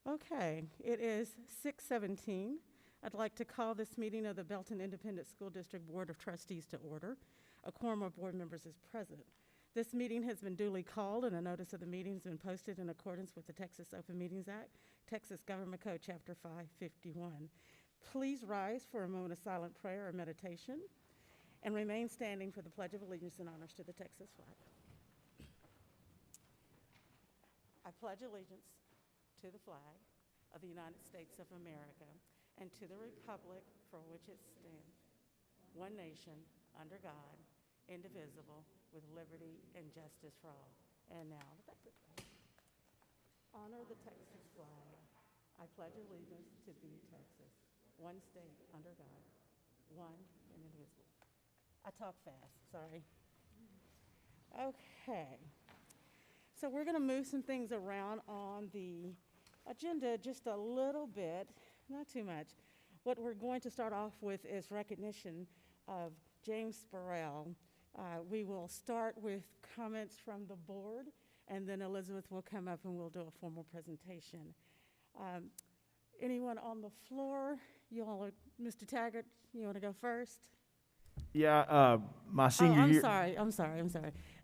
Okay, it is 6:17. I'd like to call this meeting of the Belton Independent School District Board of Trustees to order. A quorum of board members is present. This meeting has been duly called and a notice of the meeting has been posted in accordance with the Texas Open Meetings Act, Texas Government Code Chapter 551. Please rise for a moment of silent prayer or meditation and remain standing for the Pledge of Allegiance and honors to the Texas flag. I pledge allegiance to the flag of the United States of America and to the republic for which it stands, one nation, under God, indivisible, with liberty and justice for all. And now the Texas flag. Honor the Texas flag. I pledge allegiance to thee, Texas, one state under God, one and indivisible. I talk fast, sorry. Okay. So we're going to move some things around on the agenda just a little bit, not too much. What we're going to start off with is recognition of James Burrell. We will start with comments from the board, and then Elizabeth will come up and we'll do a formal presentation. Anyone on the floor? Mr. Taggart, you want to go first? Yeah, my senior year. I'm sorry.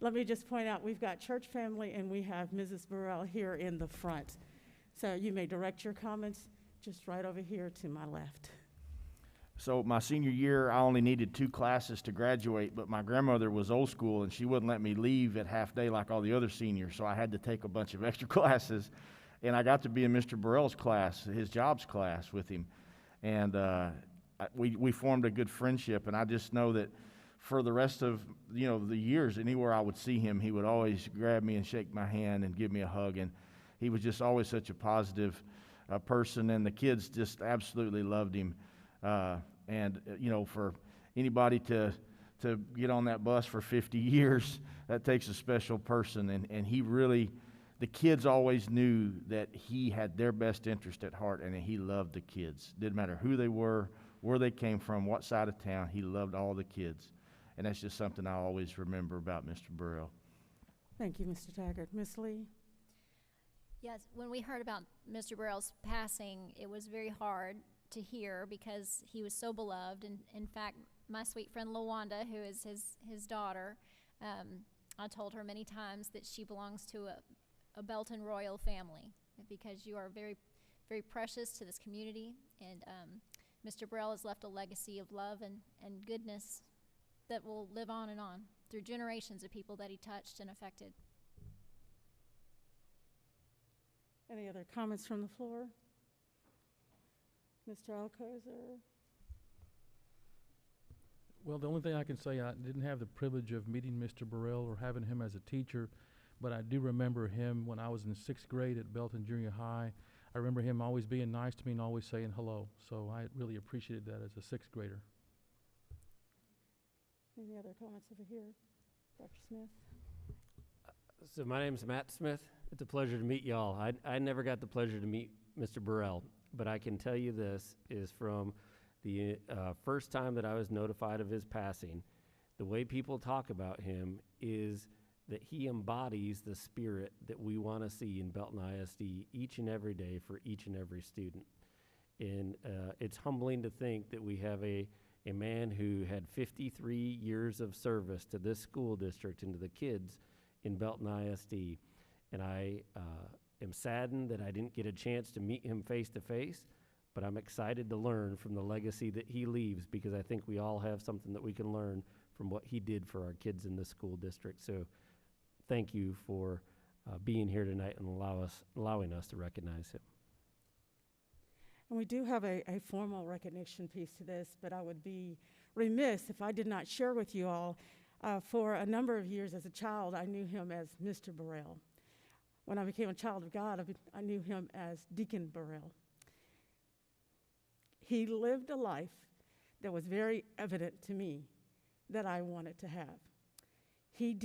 Let me just point out, we've got church family and we have Mrs. Burrell here in the front. So you may direct your comments just right over here to my left. So my senior year, I only needed 2 classes to graduate, but my grandmother was old school and she wouldn't let me leave at half day like all the other seniors, so I had to take a bunch of extra classes. And I got to be in Mr. Burrell's class, his jobs class with him. And we formed a good friendship, and I just know that for the rest of the years, anywhere I would see him, he would always grab me and shake my hand and give me a hug, and he was just always such a positive person, and the kids just absolutely loved him. And for anybody to get on that bus for 50 years, that takes a special person, and he really, the kids always knew that he had their best interest at heart, and that he loved the kids. Didn't matter who they were, where they came from, what side of town, he loved all the kids. And that's just something I always remember about Mr. Burrell. Thank you, Mr. Taggart. Ms. Lee? Yes, when we heard about Mr. Burrell's passing, it was very hard to hear because he was so beloved. And in fact, my sweet friend LaWanda, who is his daughter, I told her many times that she belongs to a Belton royal family because you are very, very precious to this community. And Mr. Burrell has left a legacy of love and goodness that will live on and on through generations of people that he touched and affected. Any other comments from the floor? Mr. Alcozer? Well, the only thing I can say, I didn't have the privilege of meeting Mr. Burrell or having him as a teacher, but I do remember him when I was in 6th grade at Belton Junior High. I remember him always being nice to me and always saying hello. So I really appreciated that as a 6th grader. Any other comments over here? Dr. Smith? So my name's Matt Smith. It's a pleasure to meet y'all. I never got the pleasure to meet Mr. Burrell, but I can tell you this is from the first time that I was notified of his passing, the way people talk about him is that he embodies the spirit that we want to see in Belton ISD each and every day for each and every student. And it's humbling to think that we have a man who had 53 years of service to this school district and to the kids in Belton ISD. And I am saddened that I didn't get a chance to meet him face to face, but I'm excited to learn from the legacy that he leaves because I think we all have something that we can learn from what he did for our kids in this school district. So thank you for being here tonight and allowing us to recognize him. And we do have a formal recognition piece to this, but I would be remiss if I did not share with you all, for a number of years as a child, I knew him as Mr. Burrell. When I became a child of God, I knew him as Deacon Burrell. He lived a life that was very evident to me that I wanted to have. He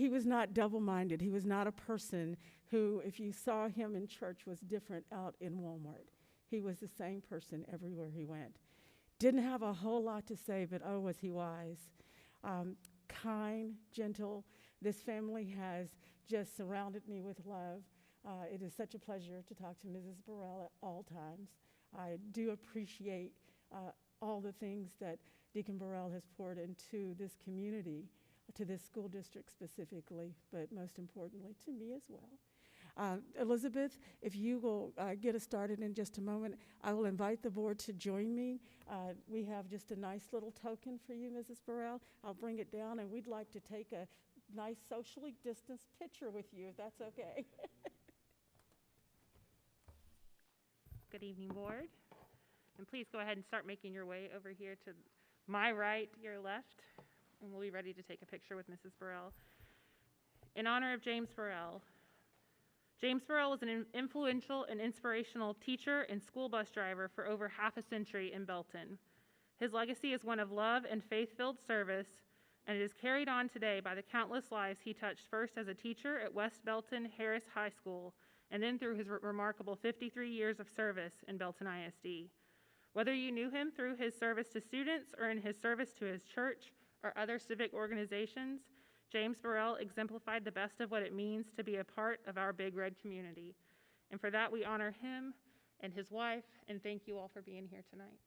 was not double-minded. He was not a person who, if you saw him in church, was different out in Walmart. He was the same person everywhere he went. Didn't have a whole lot to say, but oh, was he wise. Kind, gentle. This family has just surrounded me with love. It is such a pleasure to talk to Mrs. Burrell at all times. I do appreciate all the things that Deacon Burrell has poured into this community, to this school district specifically, but most importantly to me as well. Elizabeth, if you will get us started in just a moment, I will invite the board to join me. We have just a nice little token for you, Mrs. Burrell. I'll bring it down, and we'd like to take a nice socially distanced picture with you, if that's okay. Good evening, board. And please go ahead and start making your way over here to my right, your left, and we'll be ready to take a picture with Mrs. Burrell. In honor of James Burrell. James Burrell was an influential and inspirational teacher and school bus driver for over half a century in Belton. His legacy is one of love and faith-filled service, and it is carried on today by the countless lives he touched, first as a teacher at West Belton Harris High School, and then through his remarkable 53 years of service in Belton ISD. Whether you knew him through his service to students or in his service to his church or other civic organizations, James Burrell exemplified the best of what it means to be a part of our Big Red community. And for that, we honor him and his wife, and thank you all for being here tonight.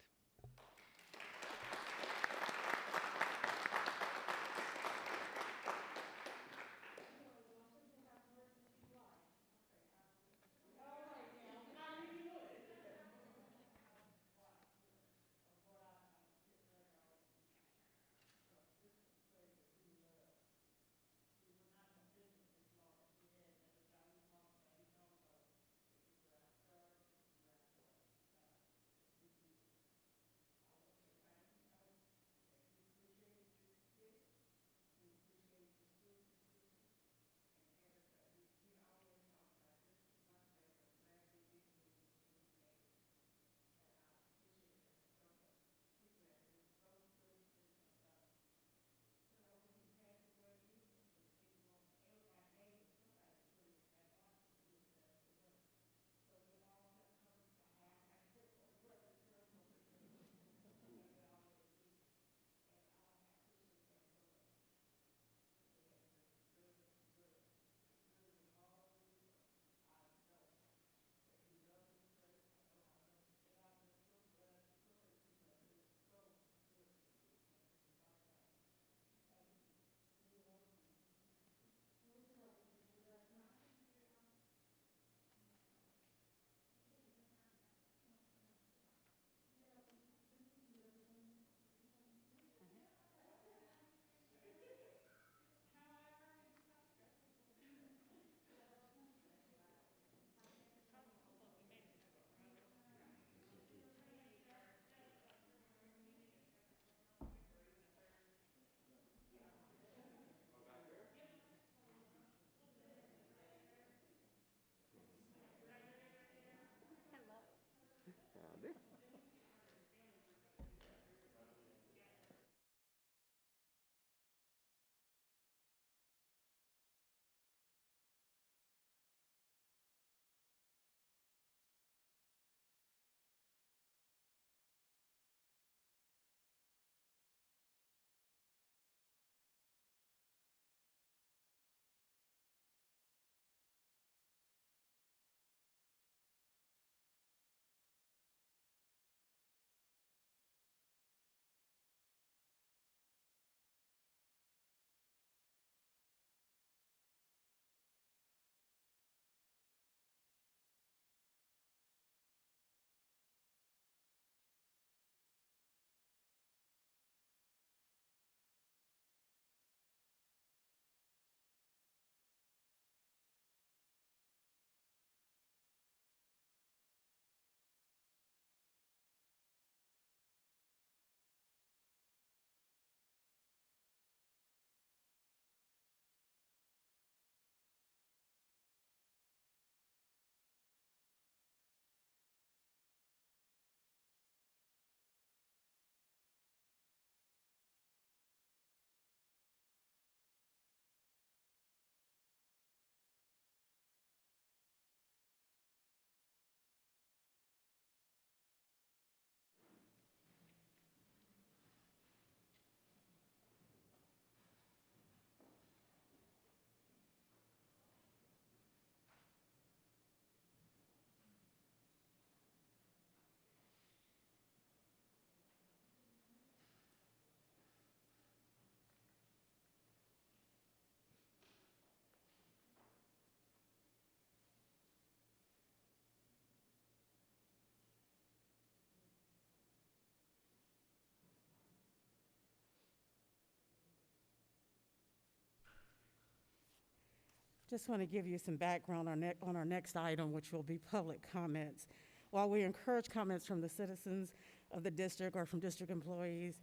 just want to give you some background on our next item, which will be public comments. While we encourage comments from the citizens of the district or from district employees,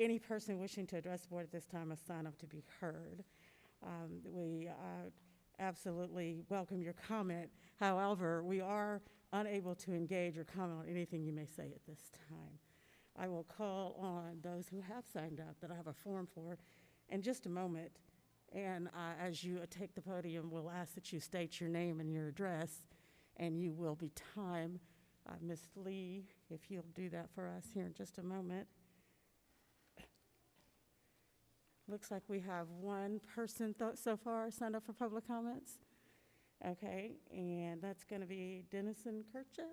any person wishing to address the board at this time must sign up to be heard. We absolutely welcome your comment. However, we are unable to engage or comment on anything you may say at this time. I will call on those who have signed up that I have a form for in just a moment. And as you take the podium, we'll ask that you state your name and your address, and you will be timed. Ms. Lee, if you'll do that for us here in just a moment. Looks like we have one person so far signed up for public comments. Okay, and that's going to be Dennison Kircher.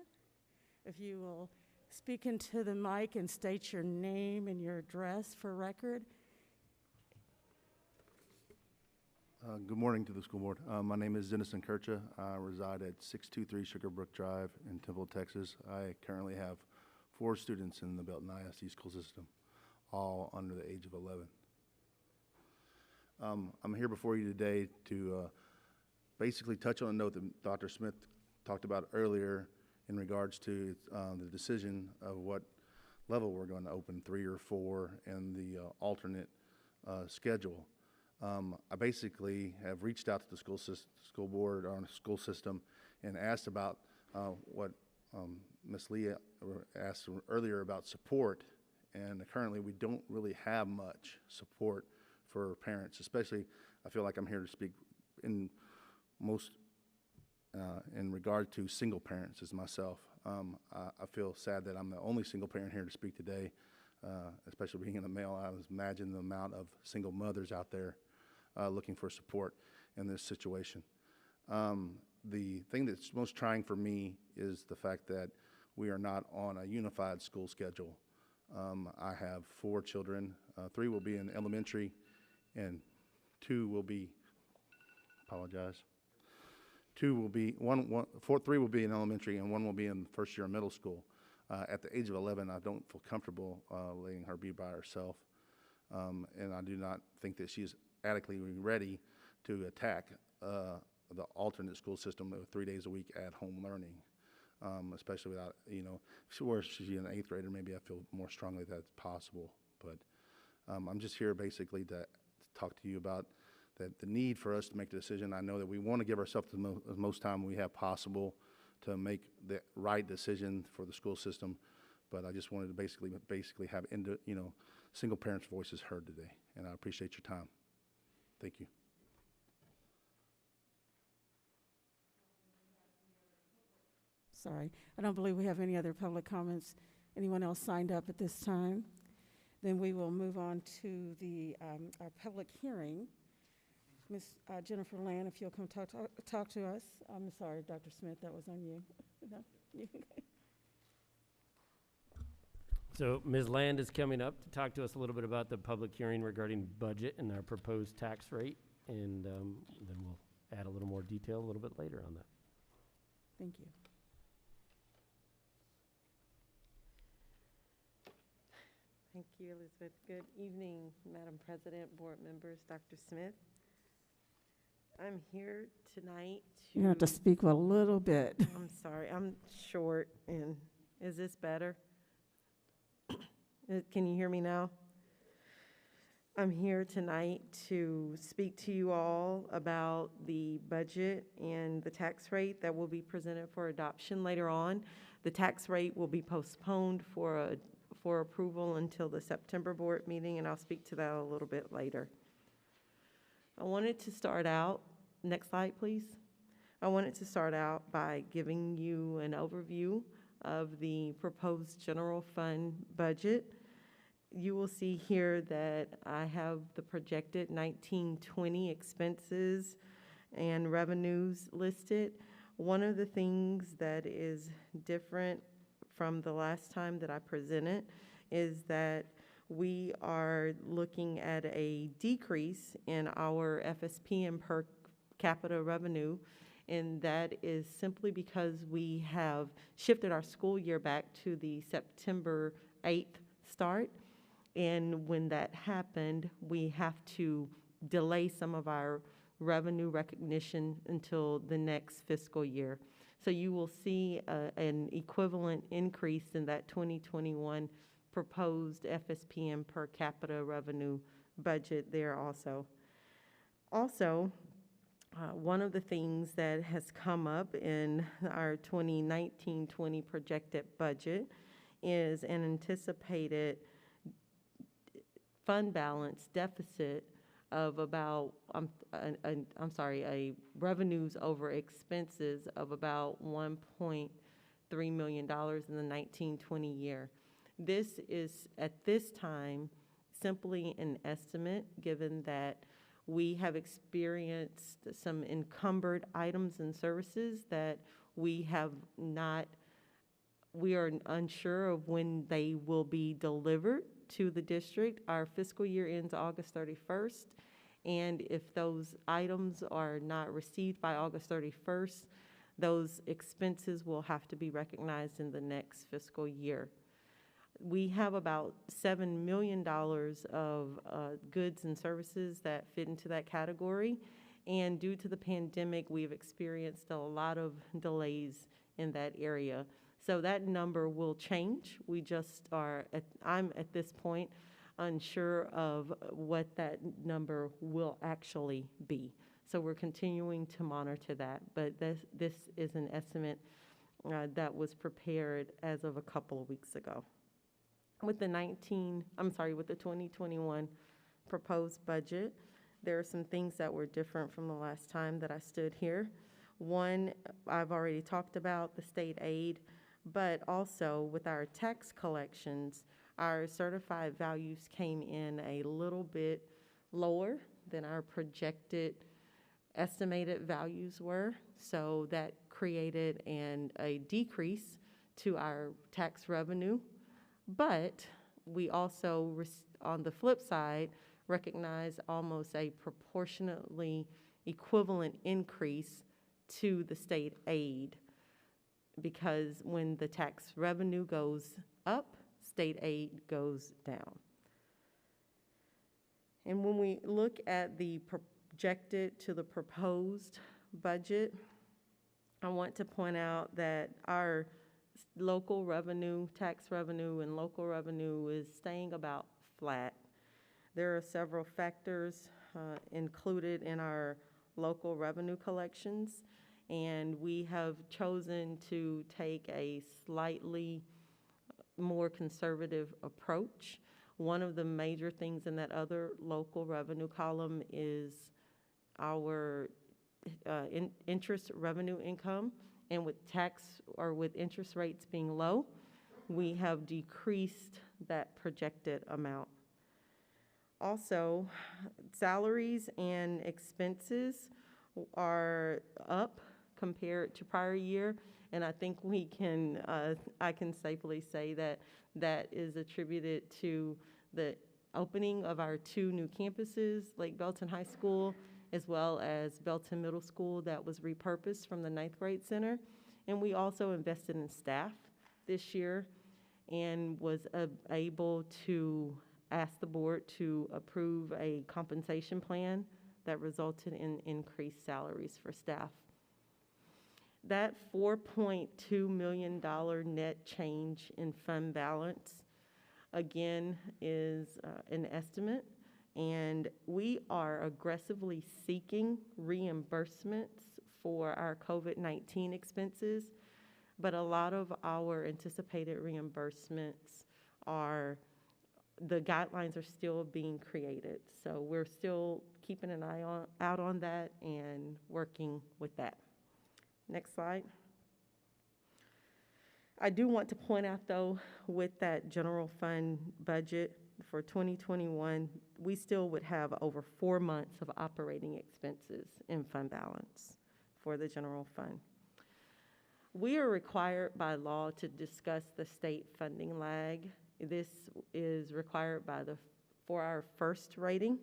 If you will speak into the mic and state your name and your address for record. Good morning to the school board. My name is Dennison Kircha. I reside at 623 Sugarbrook Drive in Temple, Texas. I currently have 4 students in the Belton ISD school system, all under the age of 11. I'm here before you today to basically touch on a note that Dr. Smith talked about earlier in regards to the decision of what level we're going to open, 3 or 4, and the alternate schedule. I basically have reached out to the school board or school system and asked about what Ms. Lee asked earlier about support, and currently we don't really have much support for parents, especially I feel like I'm here to speak in regard to single parents as myself. I feel sad that I'm the only single parent here to speak today, especially being a male. I imagine the amount of single mothers out there looking for support in this situation. The thing that's most trying for me is the fact that we are not on a unified school schedule. I have 4 children. 3 will be in elementary, and 2 will be, 3 will be in elementary, and 1 will be in first year of middle school. At the age of 11, I don't feel comfortable letting her be by herself, and I do not think that she's adequately ready to attack the alternate school system of 3 days a week at home learning, especially without, if she's an 8th grader, maybe I feel more strongly that it's possible. But I'm just here basically to talk to you about the need for us to make the decision. I know that we want to give ourselves the most time we have possible to make the right decision for the school system, but I just wanted to basically have single parents' voices heard today, and I appreciate your time. Thank you. Sorry, I don't believe we have any other public comments. Anyone else signed up at this time? Then we will move on to our public hearing. Ms. Jennifer Land, if you'll come talk to us. I'm sorry, Dr. Smith, that was on you. No, you. So Ms. Land is coming up to talk to us a little bit about the public hearing regarding budget and our proposed tax rate, and then we'll add a little more detail a little bit later on that. Thank you. Thank you, Elizabeth. Good evening, Madam President, board members, Dr. Smith. I'm here tonight to... You have to speak a little bit. I'm sorry, I'm short, and is this better? Can you hear me now? I'm here tonight to speak to you all about the budget and the tax rate that will be presented for adoption later on. The tax rate will be postponed for approval until the September board meeting, and I'll speak to that a little bit later. I wanted to start out, next slide please. I wanted to start out by giving you an overview of the proposed general fund budget. You will see here that I have the projected 1920 expenses and revenues listed. One of the things that is different from the last time that I presented is that we are looking at a decrease in our FSP and per capita revenue, and that is simply because we have shifted our school year back to the September 8th start. And when that happened, we have to delay some of our revenue recognition until the next fiscal year. So you will see an equivalent increase in that 2021 proposed FSPM per capita revenue budget there also. Also, one of the things that has come up in our 2019-20 projected budget is an anticipated fund balance deficit of about, revenues over expenses of about $1.3 million in the 19-20 year. This is, at this time, simply an estimate, given that we have experienced some encumbered items and services that we are unsure of when they will be delivered to the district. Our fiscal year ends August 31st, and if those items are not received by August 31st, those expenses will have to be recognized in the next fiscal year. We have about $7 million of goods and services that fit into that category, and due to the pandemic, we've experienced a lot of delays in that area. So that number will change. We just I'm at this point unsure of what that number will actually be. So we're continuing to monitor that, but this is an estimate that was prepared as of a couple of weeks ago. With the 2021 proposed budget, there are some things that were different from the last time that I stood here. One, I've already talked about, the state aid, but also with our tax collections, our certified values came in a little bit lower than our projected estimated values were. So that created a decrease to our tax revenue. But we also, on the flip side, recognize almost a proportionately equivalent increase to the state aid, because when the tax revenue goes up, state aid goes down. And when we look at the projected to the proposed budget, I want to point out that our local revenue, tax revenue, and local revenue is staying about flat. There are several factors included in our local revenue collections, and we have chosen to take a slightly more conservative approach. One of the major things in that other local revenue column is our interest revenue income. And with with interest rates being low, we have decreased that projected amount. Also, salaries and expenses are up compared to prior year, and I think I can safely say that that is attributed to the opening of our 2 new campuses, Lake Belton High School, as well as Belton Middle School, that was repurposed from the 9th grade center. And we also invested in staff this year and was able to ask the board to approve a compensation plan that resulted in increased salaries for staff. That $4.2 million net change in fund balance, again, is an estimate. And we are aggressively seeking reimbursements for our COVID-19 expenses, but a lot of our anticipated reimbursements the guidelines are still being created. So we're still keeping an eye out on that and working with that. Next slide. I do want to point out, though, with that general fund budget for 2021, we still would have over 4 months of operating expenses in fund balance for the general fund. We are required by law to discuss the state funding lag. This is required for our first rating.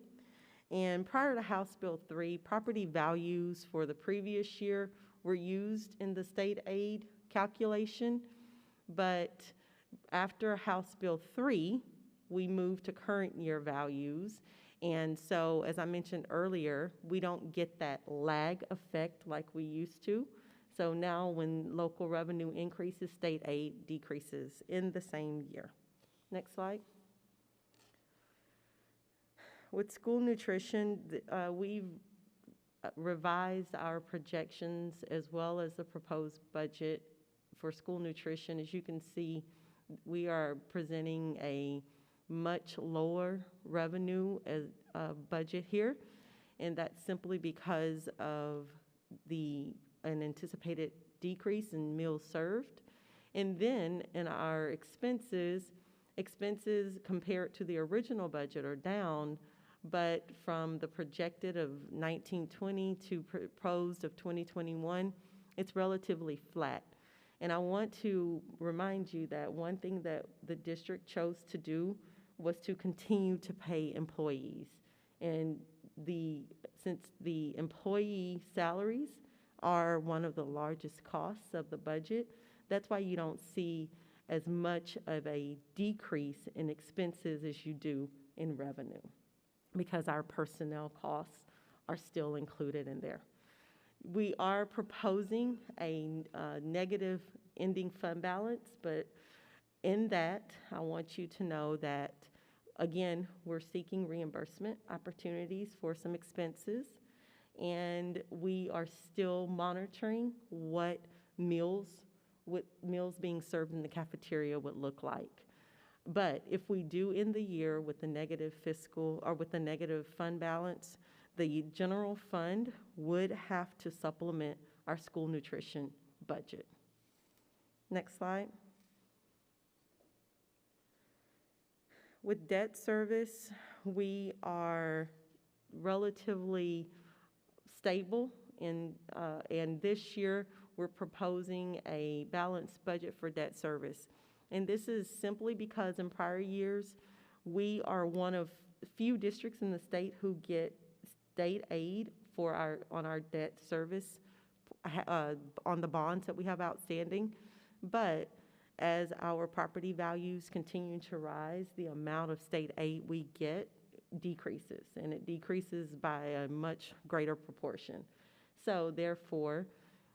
And prior to House Bill 3, property values for the previous year were used in the state aid calculation, but after House Bill 3, we moved to current year values, And so, as I mentioned earlier, we don't get that lag effect like we used to. So now when local revenue increases, state aid decreases in the same year. Next slide. With school nutrition, we've revised our projections as well as the proposed budget for school nutrition. As you can see, we are presenting a much lower revenue as budget here, and that's simply because of an anticipated decrease in meals served. And then in our expenses compared to the original budget are down, but from the projected of 1920 to proposed of 2021, it's relatively flat. And I want to remind you that one thing that the district chose to do was to continue to pay employees. And since the employee salaries are one of the largest costs of the budget, that's why you don't see as much of a decrease in expenses as you do in revenue, because our personnel costs are still included in there. We are proposing a negative ending fund balance, but in that, I want you to know that, again, we're seeking reimbursement opportunities for some expenses, and we are still monitoring what meals being served in the cafeteria would look like. But if we do end the year with a negative fiscal, or with a negative fund balance, the general fund would have to supplement our school nutrition budget. Next slide. With debt service, we are relatively stable, and this year we're proposing a balanced budget for debt service. And this is simply because in prior years, we are one of few districts in the state who get state aid for on our debt service, on the bonds that we have outstanding. But as our property values continue to rise, the amount of state aid we get decreases, and it decreases by a much greater proportion. So therefore,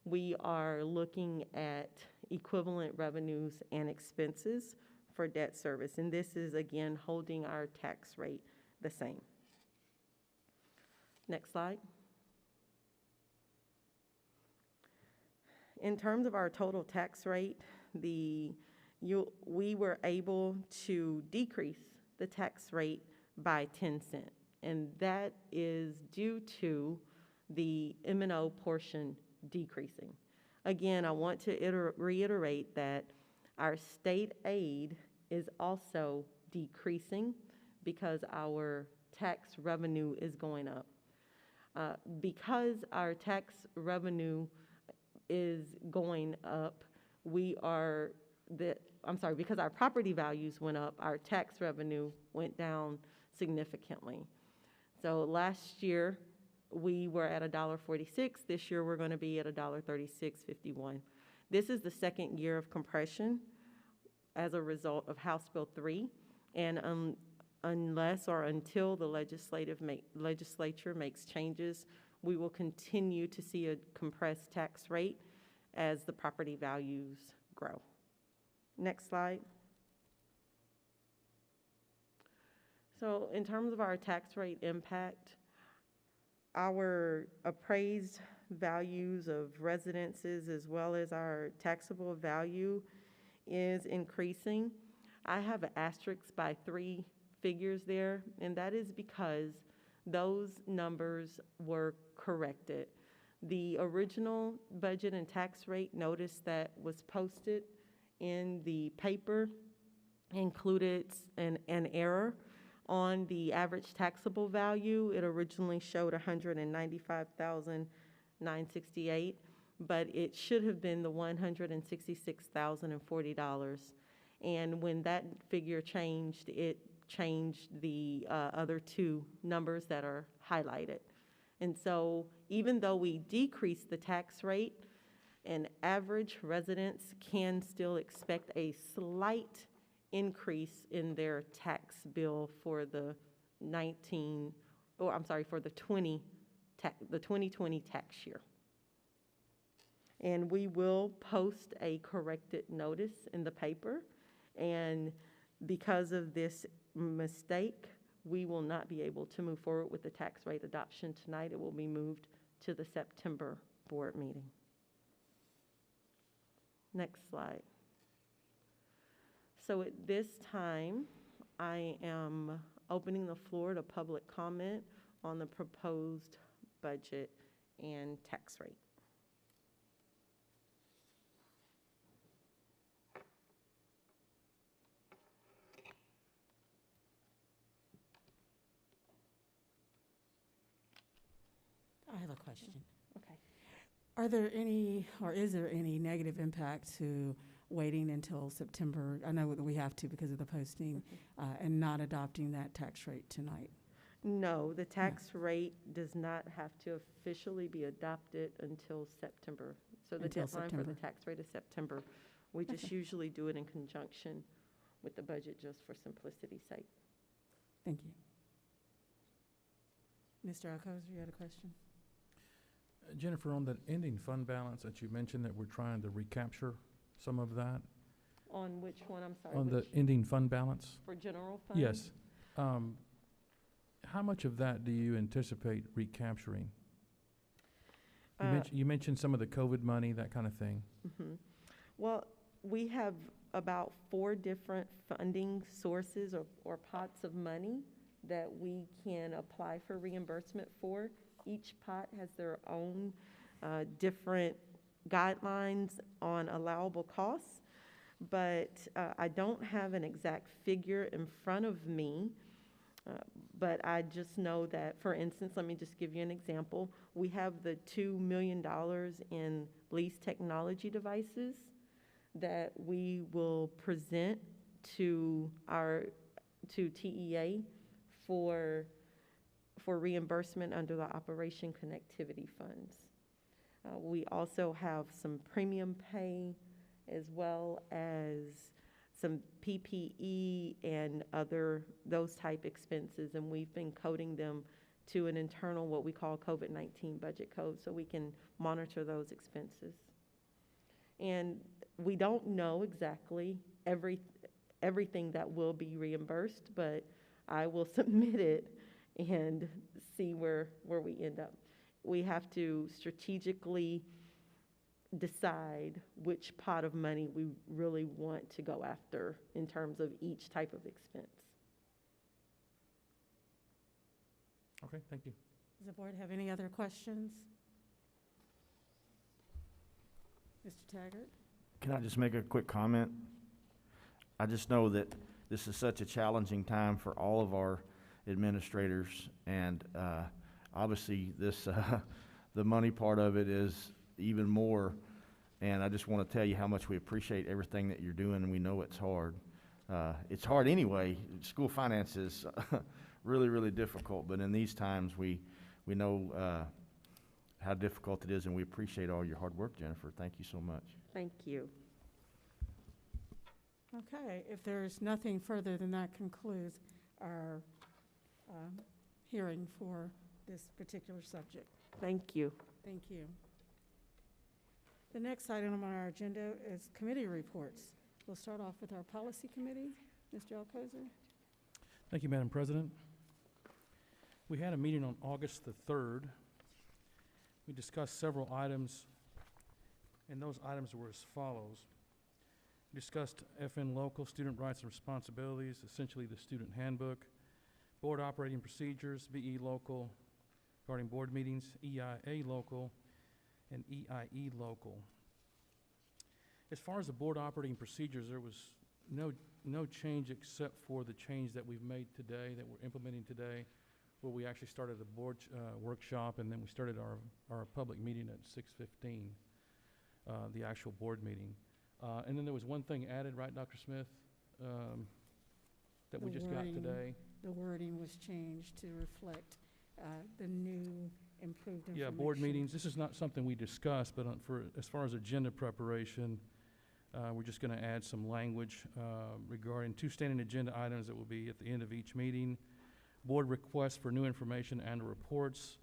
we are looking at equivalent revenues and expenses for debt service. And this is, again, holding our tax rate the same. Next slide. In terms of our total tax rate, we were able to decrease the tax rate by 10 cents. And that is due to the M&O portion decreasing. Again, I want to reiterate that our state aid is also decreasing because our tax revenue is going up. Because our tax revenue is going up, because our property values went up, our tax revenue went down significantly. So last year, we were at $1.46. This year, we're going to be at $1.3651. This is the second year of compression as a result of House Bill 3. And unless or until the legislature makes changes, we will continue to see a compressed tax rate as the property values grow. Next slide. So in terms of our tax rate impact, our appraised values of residences as well as our taxable value is increasing. I have an asterisk by 3 figures there, and that is because those numbers were corrected. The original budget and tax rate notice that was posted in the paper included an error on the average taxable value. It originally showed $195,968, but it should have been the $166,040. And when that figure changed, it changed the other 2 numbers that are highlighted. And so even though we decrease the tax rate, an average residents can still expect a slight increase in their tax bill for the for the 2020 tax year. And we will post a corrected notice in the paper. And because of this mistake, we will not be able to move forward with the tax rate adoption tonight. It will be moved to the September board meeting. Next slide. So at this time, I am opening the floor to public comment on the proposed budget and tax rate. I have a question. Okay. Are there any, or is there any negative impact to waiting until September? I know that we have to because of the posting, and not adopting that tax rate tonight. No, the tax rate does not have to officially be adopted until September. So the Until deadline for September. the tax rate is September. We just usually do it in conjunction with the budget, just for simplicity's sake. Thank you. Mr. Alcoser, you had a question? Jennifer, on that ending fund balance that you mentioned that we're trying to recapture some of that, On which one, I'm sorry? on the which- ending fund balance? For general fund? Yes. How much of that do you anticipate recapturing? You mentioned some of the COVID money, that kind of thing. Mhm. Well, we have about 4 different funding sources or pots of money that we can apply for reimbursement for. Each pot has their own different guidelines on allowable costs, but I don't have an exact figure in front of me. But I just know that, for instance, let me just give you an example. We have the $2 million in lease technology devices that we will present to TEA for reimbursement under the Operation Connectivity Funds. We also have some premium pay, as well as some PPE and other those type expenses, and we've been coding them to an internal, what we call COVID-19 budget code, so we can monitor those expenses. And we don't know exactly everything that will be reimbursed, but I will submit it and see where we end up. We have to strategically decide which pot of money we really want to go after in terms of each type of expense. Okay, thank you. Does the board have any other questions? Mr. Taggart? Can I just make a quick comment? I just know that this is such a challenging time for all of our administrators, and obviously this, the money part of it is even more, and I just want to tell you how much we appreciate everything that you're doing, and we know it's hard. It's hard anyway. School finance is really, really difficult, but in these times, we know how difficult it is, and we appreciate all your hard work, Jennifer. Thank you so much. Thank you. Okay, if there's nothing further, then that concludes our hearing for this particular subject. Thank you. Thank you. The next item on our agenda is committee reports. We'll start off with our policy committee. Mr. Alcoser? Thank you, Madam President. We had a meeting on August the 3rd. We discussed several items, and those items were as follows. We discussed FN local, student rights and responsibilities, essentially the student handbook, board operating procedures, BE local, regarding board meetings, EIA local, and EIE local. As far as the board operating procedures, there was no change except for the change that we've made today, that we're implementing today, where we actually started a board workshop, and then we started our public meeting at 6:15, the actual board meeting. And then there was one thing added, right, Dr. Smith, that we The just got wording. today? The wording was changed to reflect the new improved information. Yeah, board meetings, this is not something we discussed, but as far as agenda preparation, we're just going to add some language regarding 2 standing agenda items that will be at the end of each meeting. board requests for new information and reports,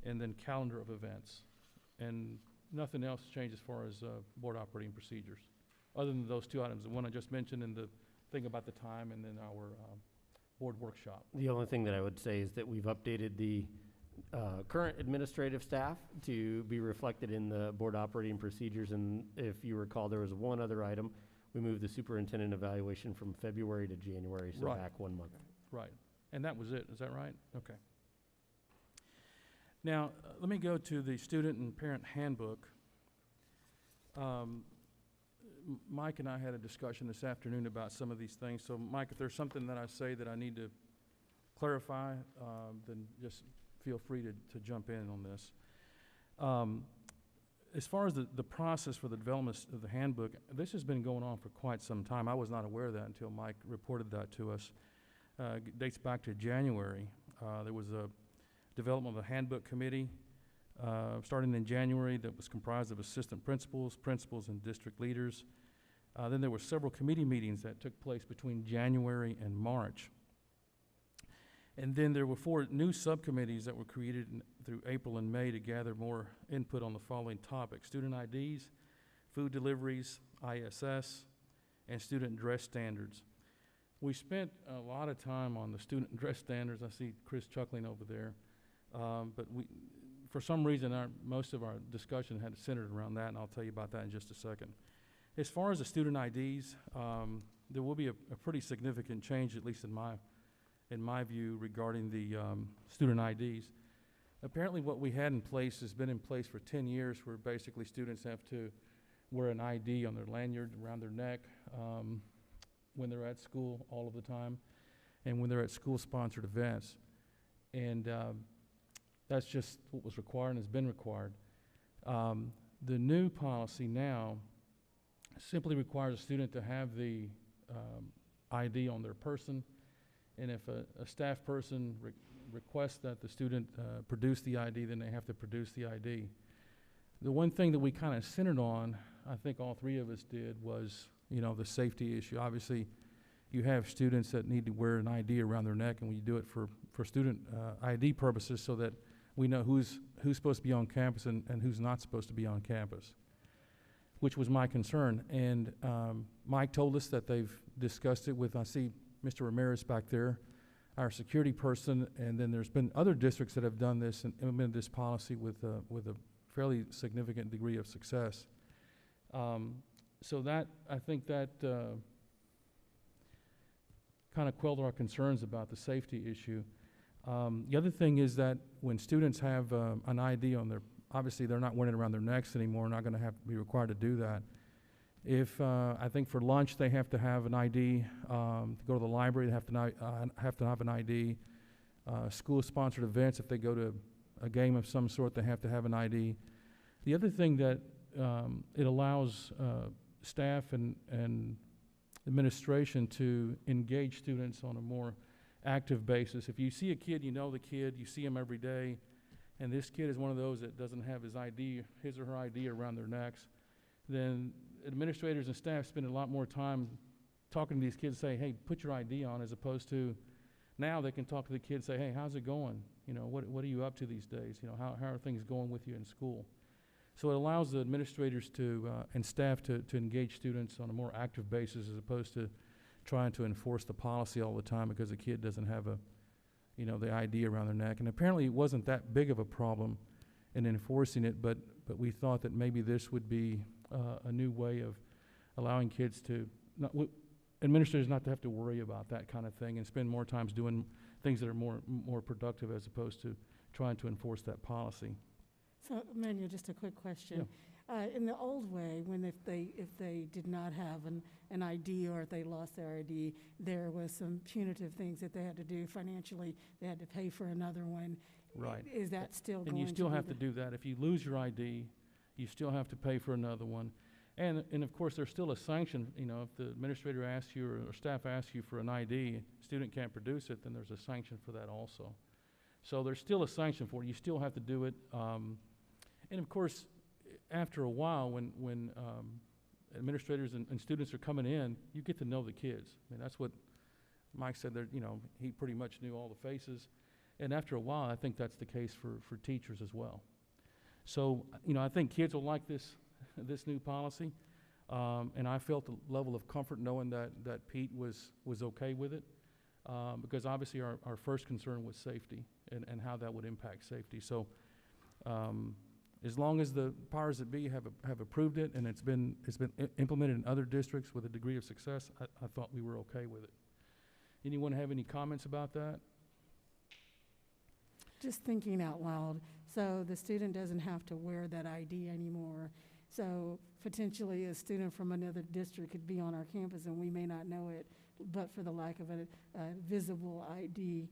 and then calendar of events. And nothing else changed as far as board operating procedures, other than those two items, the one I just mentioned and the thing about the time, and then our board workshop. The only thing that I would say is that we've updated the current administrative staff to be reflected in the board operating procedures, and if you recall, there was one other item. We moved the superintendent evaluation from February to January, so Right. back 1 month. Right, and that was it, is that right? Okay. Now, let me go to the student and parent handbook. Mike and I had a discussion this afternoon about some of these things, so Mike, if there's something that I say that I need to clarify, then just feel free to jump in on this. As far as the process for the development of the handbook, this has been going on for quite some time. I was not aware of that until Mike reported that to us. It dates back to January. There was a development of a handbook committee starting in January that was comprised of assistant principals, and district leaders. Then there were several committee meetings that took place between January and March. And then there were 4 new subcommittees that were created through April and May to gather more input on the following topics: student IDs, food deliveries, ISS, and student dress standards. We spent a lot of time on the student dress standards. I see Chris chuckling over there. But for some reason, most of our discussion had centered around that, and I'll tell you about that in just a second. As far as the student IDs, there will be a pretty significant change, at least in my view, regarding the student IDs. Apparently what we had in place has been in place for 10 years, where basically students have to wear an ID on their lanyard around their neck when they're at school all of the time, and when they're at school-sponsored events. And that's just what was required and has been required. The new policy now simply requires a student to have the ID on their person, and if a staff person requests that the student produce the ID, then they have to produce the ID. The one thing that we kind of centered on, I think all 3 of us did, was, the safety issue. Obviously, you have students that need to wear an ID around their neck, and we do it for student ID purposes so that we know who's supposed to be on campus and who's not supposed to be on campus, which was my concern. And Mike told us that they've discussed it with, I see Mr. Ramirez back there, our security person, and then there's been other districts that have done this and implemented this policy with a fairly significant degree of success. So that, I think that kind of quelled our concerns about the safety issue. The other thing is that when students have an ID on their, obviously they're not wearing it around their necks anymore, not going to have to be required to do that. If, I think for lunch they have to have an ID, to go to the library they have to have an ID. School-sponsored events, if they go to a game of some sort, they have to have an ID. The other thing that it allows staff and administration to engage students on a more active basis. If you see a kid, you know the kid, you see him every day, and this kid is one of those that doesn't have his or her ID around their necks, then administrators and staff spend a lot more time talking to these kids, say, hey, put your ID on, as opposed to now they can talk to the kids, say, hey, how's it going? What are you up to these days? How are things going with you in school? So it allows the administrators to and staff to engage students on a more active basis, as opposed to trying to enforce the policy all the time because the kid doesn't have the ID around their neck. And apparently it wasn't that big of a problem in enforcing it, but we thought that maybe this would be a new way of allowing kids to, administrators not to have to worry about that kind of thing and spend more time doing things that are more productive, as opposed to trying to enforce that policy. So, Manuel, just a quick question. In the old way, if they did not have an ID, or if they lost their ID, there was some punitive things that they had to do financially. They had to pay for another one. Right. Is that still going to And you still be have to do that. If you lose your ID, you still have to pay for another one. And of course, there's still a sanction. If the administrator asks you or staff asks you for an ID, student can't produce it, then there's a sanction for that also. So there's still a sanction for it. You still have to do it. And of course, after a while, when administrators and students are coming in, you get to know the kids. I mean, that's what Mike said that, he pretty much knew all the faces. And after a while, I think that's the case for teachers as well. So, I think kids will like this new policy. And I felt a level of comfort knowing that Pete was okay with it. Because obviously our first concern was safety and how that would impact safety. So, as long as the powers that be have approved it and it's been implemented in other districts with a degree of success, I thought we were okay with it. Anyone have any comments about that? Just thinking out loud, so the student doesn't have to wear that ID anymore. So potentially a student from another district could be on our campus and we may not know it, but for the lack of a visible ID.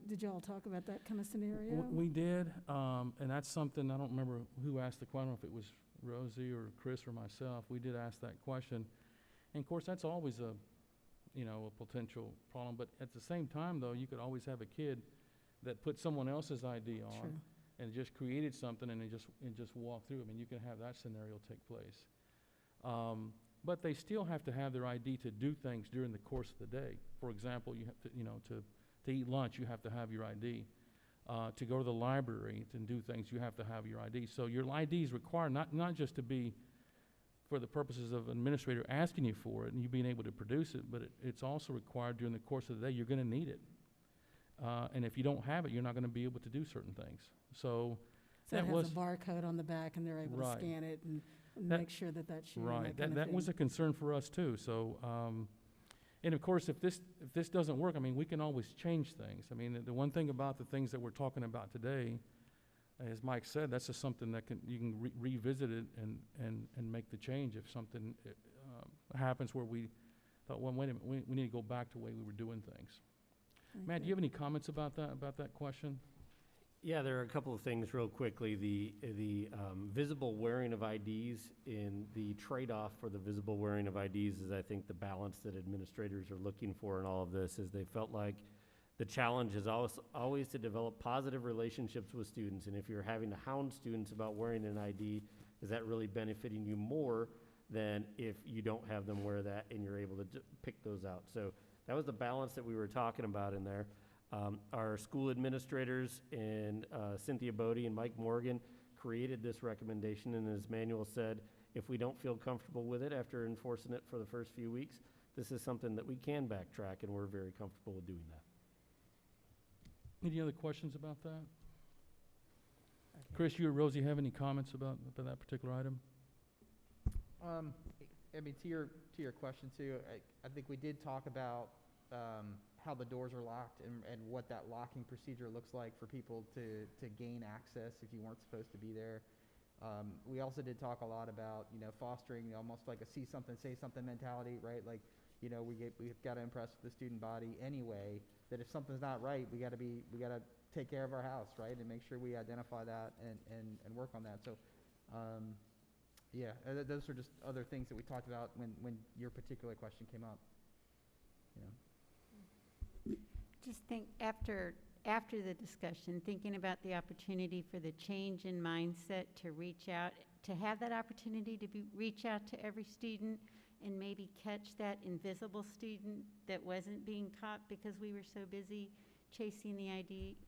Did y'all talk about that kind of scenario? We did, and that's something, I don't remember who asked the question, I don't know if it was Rosie or Chris or myself. We did ask that question. And of course, that's always a potential problem. But at the same time, though, you could always have a kid that put someone else's ID on. True. And just created something and just walked through. I mean, you can have that scenario take place. But they still have to have their ID to do things during the course of the day. For example, you have to, to eat lunch, you have to have your ID. To go to the library and do things, you have to have your ID. So your ID is required not just to be for the purposes of an administrator asking you for it and you being able to produce it, but it's also required during the course of the day. You're going to need it. And if you don't have it, you're not going to be able to do certain things. So it has a barcode on the back and they're able to scan it and make sure that that's you. Right. That was a concern for us too. So, and of course, if this doesn't work, I mean, we can always change things. I mean, the one thing about the things that we're talking about today, as Mike said, that's just something that you can revisit it and make the change if something happens where we thought, well, wait a minute, we need to go back to the way we were doing things. Okay. Matt, do you have any comments about that question? Yeah, there are a couple of things real quickly. The visible wearing of IDs in the trade-off for the visible wearing of IDs is, I think, the balance that administrators are looking for in all of this, is they felt like the challenge is always to develop positive relationships with students. And if you're having to hound students about wearing an ID, is that really benefiting you more than if you don't have them wear that and you're able to pick those out? So that was the balance that we were talking about in there. Our school administrators and Cynthia Bodie and Mike Morgan created this recommendation, and as Manuel said, if we don't feel comfortable with it after enforcing it for the first few weeks, this is something that we can backtrack, and we're very comfortable with doing that. Any other questions about that? Chris, you or Rosie have any comments about that particular item? I mean, to your question too, I think we did talk about how the doors are locked and what that locking procedure looks like for people to gain access if you weren't supposed to be there. We also did talk a lot about, fostering almost like a see something, say something mentality, right? Like, we've got to impress the student body anyway, that if something's not right, we got to take care of our house, right? And make sure we identify that and work on that. So, yeah, those are just other things that we talked about when your particular question came up. Just think after the discussion, thinking about the opportunity for the change in mindset to reach out, to have that opportunity to reach out to every student and maybe catch that invisible student that wasn't being caught because we were so busy chasing the IDs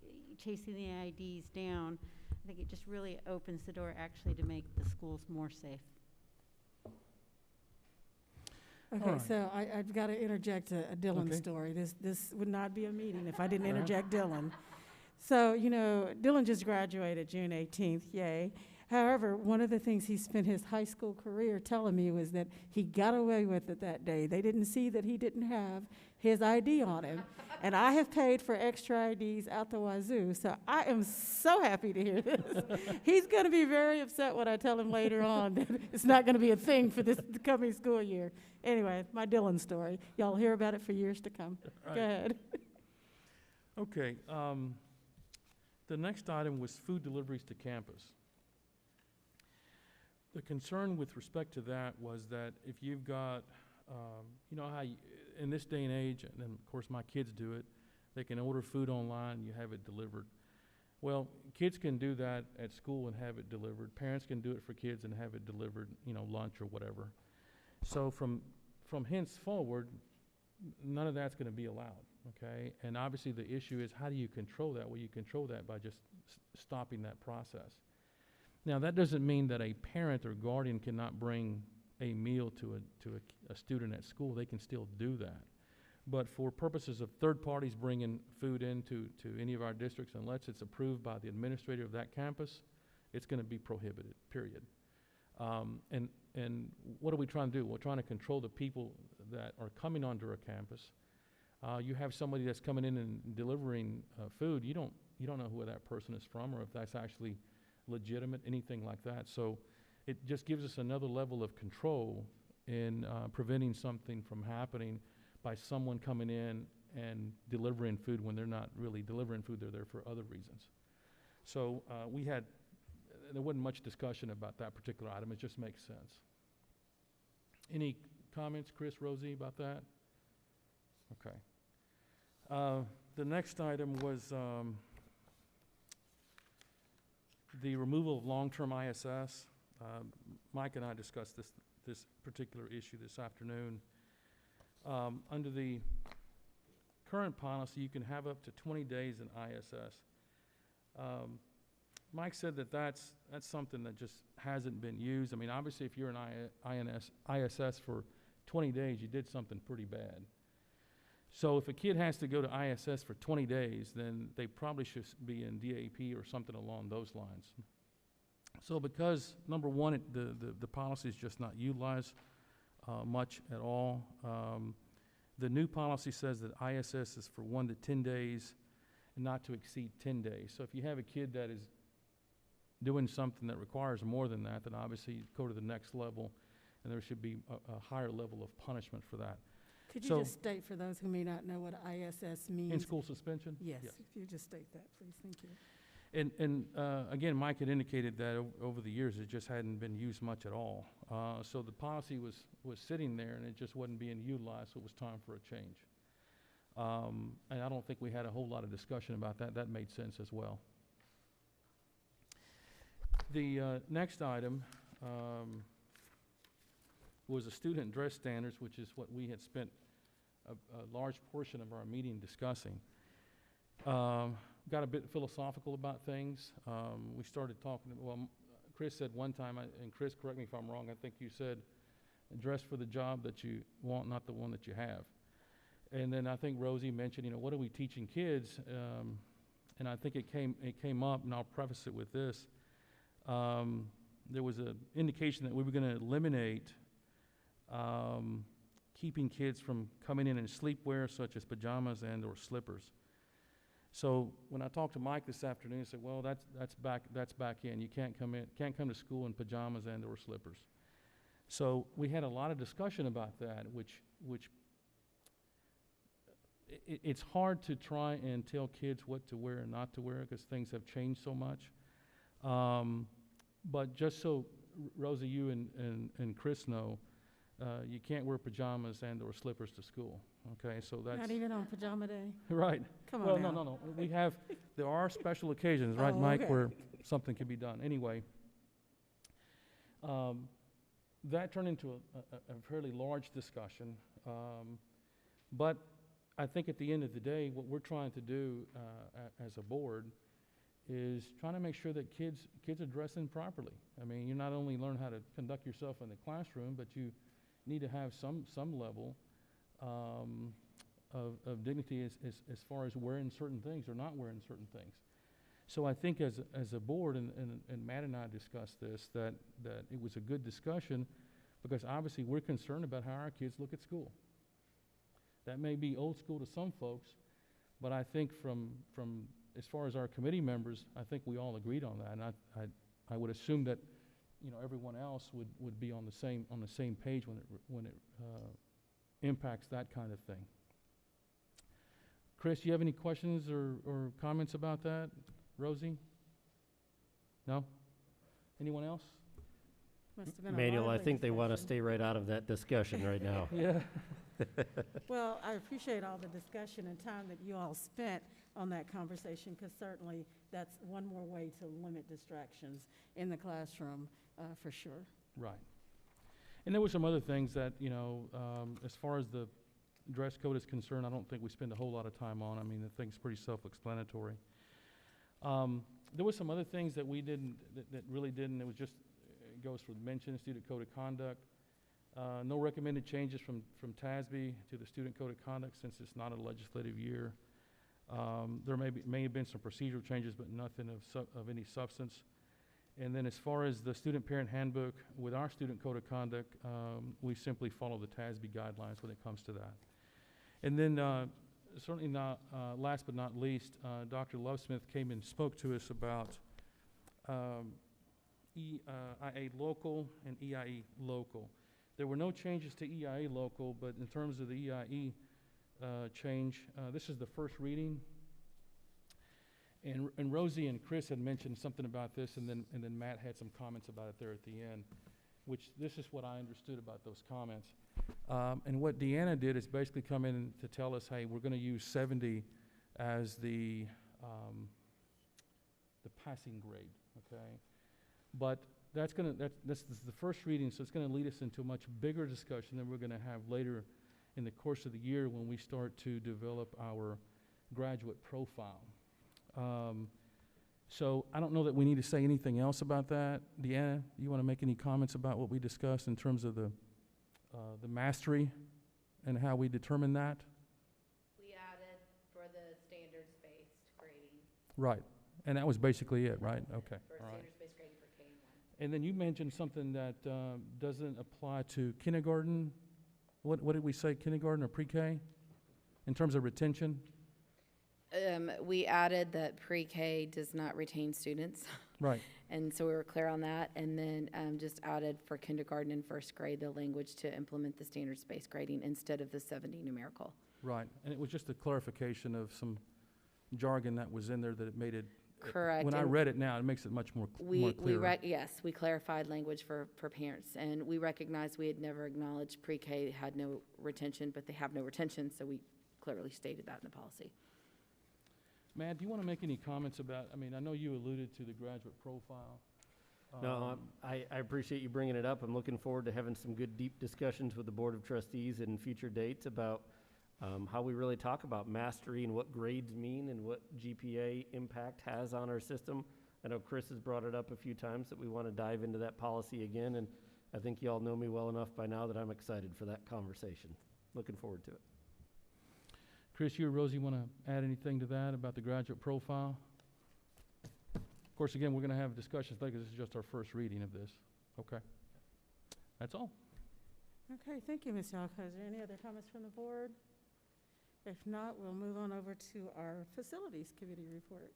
down. I think it just really opens the door actually to make the schools more safe. Okay, so I've got to interject a Dylan story. This would not be a meeting if I didn't interject Dylan. So, Dylan just graduated June 18th, yay. However, one of the things he spent his high school career telling me was that he got away with it that day. They didn't see that he didn't have his ID on him. And I have paid for extra IDs out the wazoo, so I am so happy to hear this. He's going to be very upset when I tell him later on that it's not going to be a thing for this coming school year. Anyway, my Dylan story. Y'all hear about it for years to come. Right. Go ahead. Okay. The next item was food deliveries to campus. The concern with respect to that was that if you've got, how in this day and age, and of course my kids do it, they can order food online and you have it delivered. Well, kids can do that at school and have it delivered. Parents can do it for kids and have it delivered, lunch or whatever. So from henceforward, none of that's going to be allowed, okay? And obviously, the issue is, how do you control that? Well, you control that by just stopping that process. Now, that doesn't mean that a parent or guardian cannot bring a meal to a student at school. They can still do that. But for purposes of third parties bringing food into any of our districts, unless it's approved by the administrator of that campus, it's going to be prohibited, period. And what are we trying to do? We're trying to control the people that are coming onto our campus. You have somebody that's coming in and delivering food. You don't know who that person is from, or if that's actually legitimate, anything like that. So it just gives us another level of control in preventing something from happening by someone coming in and delivering food when they're not really delivering food. They're there for other reasons. So there wasn't much discussion about that particular item. It just makes sense. Any comments, Chris, Rosie, about that? Okay. The next item was the removal of long-term ISS. Mike and I discussed this particular issue this afternoon. Under the current policy, you can have up to 20 days in ISS. Mike said that that's something that just hasn't been used. I mean, obviously, if you're in ISS for 20 days, you did something pretty bad. So if a kid has to go to ISS for 20 days, then they probably should be in DAP or something along those lines. So because, number one, the policy is just not utilized much at all, the new policy says that ISS is for 1 to 10 days and not to exceed 10 days. So if you have a kid that is doing something that requires more than that, then obviously you go to the next level, and there should be a higher level of punishment for that. Could you So- just state for those who may not know what ISS means? In school suspension? Yes, if you just state that, please, thank you. And again, Mike had indicated that over the years, it just hadn't been used much at all. So the policy was sitting there, and it just wasn't being utilized, so it was time for a change. And I don't think we had a whole lot of discussion about that. That made sense as well. The next item was the student dress standards, which is what we had spent a large portion of our meeting discussing. Got a bit philosophical about things. We started talking, well, Chris said one time, and Chris, correct me if I'm wrong, I think you said, dress for the job that you want, not the one that you have. And then I think Rosie mentioned, what are we teaching kids? And I think it came up, and I'll preface it with this. There was an indication that we were going to eliminate keeping kids from coming in sleepwear, such as pajamas and or slippers. So when I talked to Mike this afternoon, he said, "Well, that's back in. You can't come to school in pajamas and or slippers." So we had a lot of discussion about that, which it's hard to try and tell kids what to wear and not to wear because things have changed so much. But just so Rosie, you and Chris know, you can't wear pajamas and or slippers to school. Okay, so that's Not even on pajama day? right. Come Well, on now. no. There are special occasions, right, Oh, Mike, okay. where something can be done. Anyway, that turned into a fairly large discussion. But I think at the end of the day, what we're trying to do as a board is trying to make sure that kids are dressing properly. I mean, you not only learn how to conduct yourself in the classroom, but you need to have some level of dignity as far as wearing certain things or not wearing certain things. So I think as a board, and Matt and I discussed this, that it was a good discussion because obviously we're concerned about how our kids look at school. That may be old school to some folks, but I think from as far as our committee members, I think we all agreed on that, and I would assume that everyone else would be on the same page when it impacts that kind of thing. Chris, you have any questions or comments about that? Rosie? No? Anyone else? Must have been a Manuel, I lively think they want to discussion. stay right out of that discussion right now. Yeah. Well, I appreciate all the discussion and time that you all spent on that conversation, because certainly that's one more way to limit distractions in the classroom, for sure. Right. And there were some other things that, as far as the dress code is concerned, I don't think we spend a whole lot of time on. I mean, the thing's pretty self-explanatory. There was some other things that we didn't, that really didn't. It was just, it goes for the mention, student code of conduct. No recommended changes from TASB to the student code of conduct since it's not a legislative year. There may have been some procedural changes, but nothing of any substance. And then as far as the student parent handbook, with our student code of conduct, we simply follow the TASB guidelines when it comes to that. And then certainly not, last but not least, Dr. Lovesmith came and spoke to us about EIA local and EIE local. There were no changes to EIA local, but in terms of the EIE change, this is the first reading. And Rosie and Chris had mentioned something about this, and then Matt had some comments about it there at the end, which this is what I understood about those comments. And what Deanna did is basically come in to tell us, hey, we're going to use 70 as the passing grade, okay? But that's the first reading, so it's going to lead us into a much bigger discussion than we're going to have later in the course of the year when we start to develop our graduate profile. So I don't know that we need to say anything else about that. Deanna, you want to make any comments about what we discussed in terms of the mastery and how we determine that? We added for the standards-based grading. Right, and that was basically it, right? Okay, For all right. standards-based grading for K-1. And then you mentioned something that doesn't apply to kindergarten. What did we say, kindergarten or pre-K? In terms of retention? We added that pre-K does not retain students. Right. And so we were clear on that. And then just added for kindergarten and first grade the language to implement the standards-based grading instead of the 70 numerical. Right, and it was just a clarification of some jargon that was in there that it made it. Correct. When I And read it now, it makes it much more clear. Yes, we clarified language for parents. And we recognized we had never acknowledged pre-K had no retention, but they have no retention. So we clearly stated that in the policy. Matt, do you want to make any comments about, I mean, I know you alluded to the graduate profile. No, I appreciate you bringing it up. I'm looking forward to having some good, deep discussions with the Board of Trustees in future dates about how we really talk about mastery and what grades mean and what GPA impact has on our system. I know Chris has brought it up a few times that we want to dive into that policy again, and I think you all know me well enough by now that I'm excited for that conversation. Looking forward to it. Chris, you or Rosie want to add anything to that about the graduate profile? Of course, again, we're going to have discussions later. This is just our first reading of this. Okay. That's all. Okay, thank you, Ms. Yalka. Is there any other comments from the board? If not, we'll move on over to our Facilities Committee report.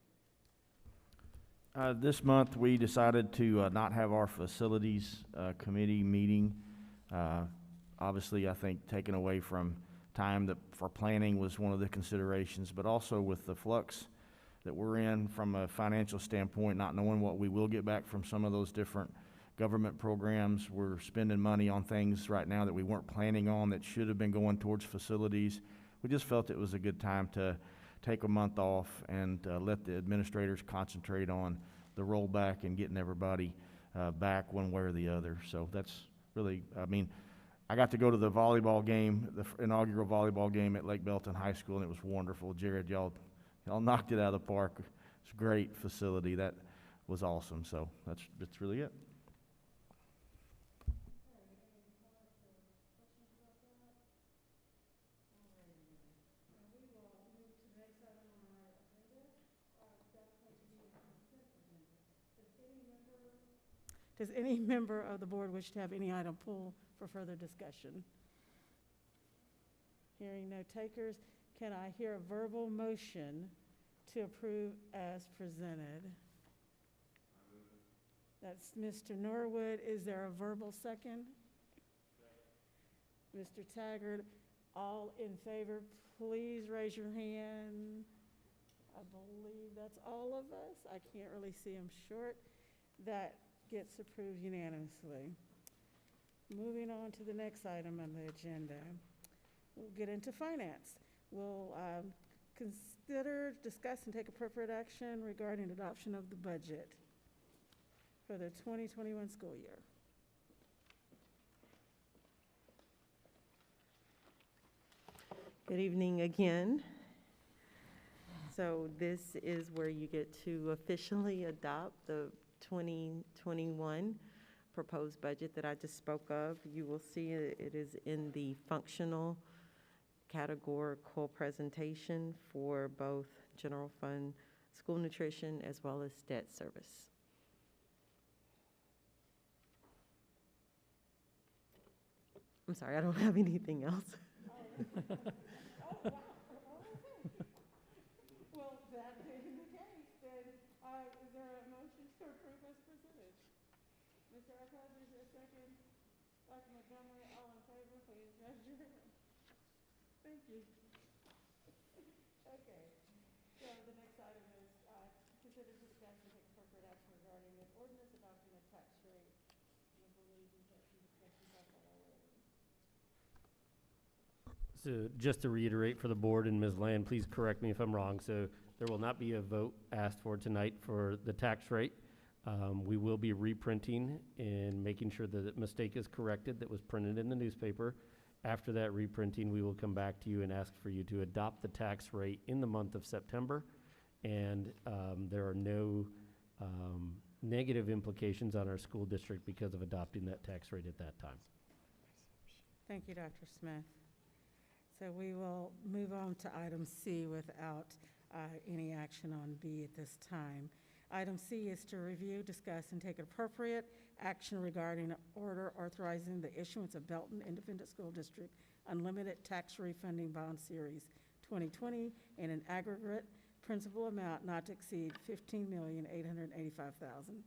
This month, we decided to not have our Facilities Committee meeting. Obviously, I think taken away from time that for planning was one of the considerations, but also with the flux that we're in from a financial standpoint, not knowing what we will get back from some of those different government programs. We're spending money on things right now that we weren't planning on that should have been going towards facilities. We just felt it was a good time to take a month off and let the administrators concentrate on the rollback and getting everybody back one way or the other. So that's really, I mean, I got to go to the volleyball game, the inaugural volleyball game at Lake Belton High School, and it was wonderful. Jared, y'all knocked it out of the park. It's a great facility. That was awesome. So that's really it. Does any member of the board wish to have any item pulled for further discussion? Hearing no takers, can I hear a verbal motion to approve as presented? That's Mr. Norwood. Is there a verbal second? Mr. Taggart, all in favor, please raise your hand. I believe that's all of us. I can't really see them short. That gets approved unanimously. Moving on to the next item on the agenda. We'll get into finance. We'll consider, discuss, and take appropriate action regarding adoption of the budget for the 2021 school year. Good evening again. So this is where you get to officially adopt the 2021 proposed budget that I just spoke of. You will see it is in the functional categorical presentation for both general fund, school nutrition, as well as debt service. I'm sorry, I don't have anything else. Well, that being the case, then, is there a motion to approve as presented? Mr. Eckhouse, is there a second? Dr. Montgomery, all in favor, please raise your hand. Thank you. Okay, so the next item is, consider discuss and take appropriate action regarding an ordinance adopting a tax rate. I believe we've had some discussions about that already. So just to reiterate for the board, and Ms. Land, please correct me if I'm wrong. So there will not be a vote asked for tonight for the tax rate. We will be reprinting and making sure that the mistake is corrected that was printed in the newspaper. After that reprinting, we will come back to you and ask for you to adopt the tax rate in the month of September. And there are no negative implications on our school district because of adopting that tax rate at that time. Thank you, Dr. Smith. So we will move on to item C without any action on B at this time. Item C is to review, discuss, and take appropriate action regarding order authorizing the issuance of Belton Independent School District Unlimited Tax Refunding Bond Series 2020 in an aggregate principal amount not to exceed $15,885,000.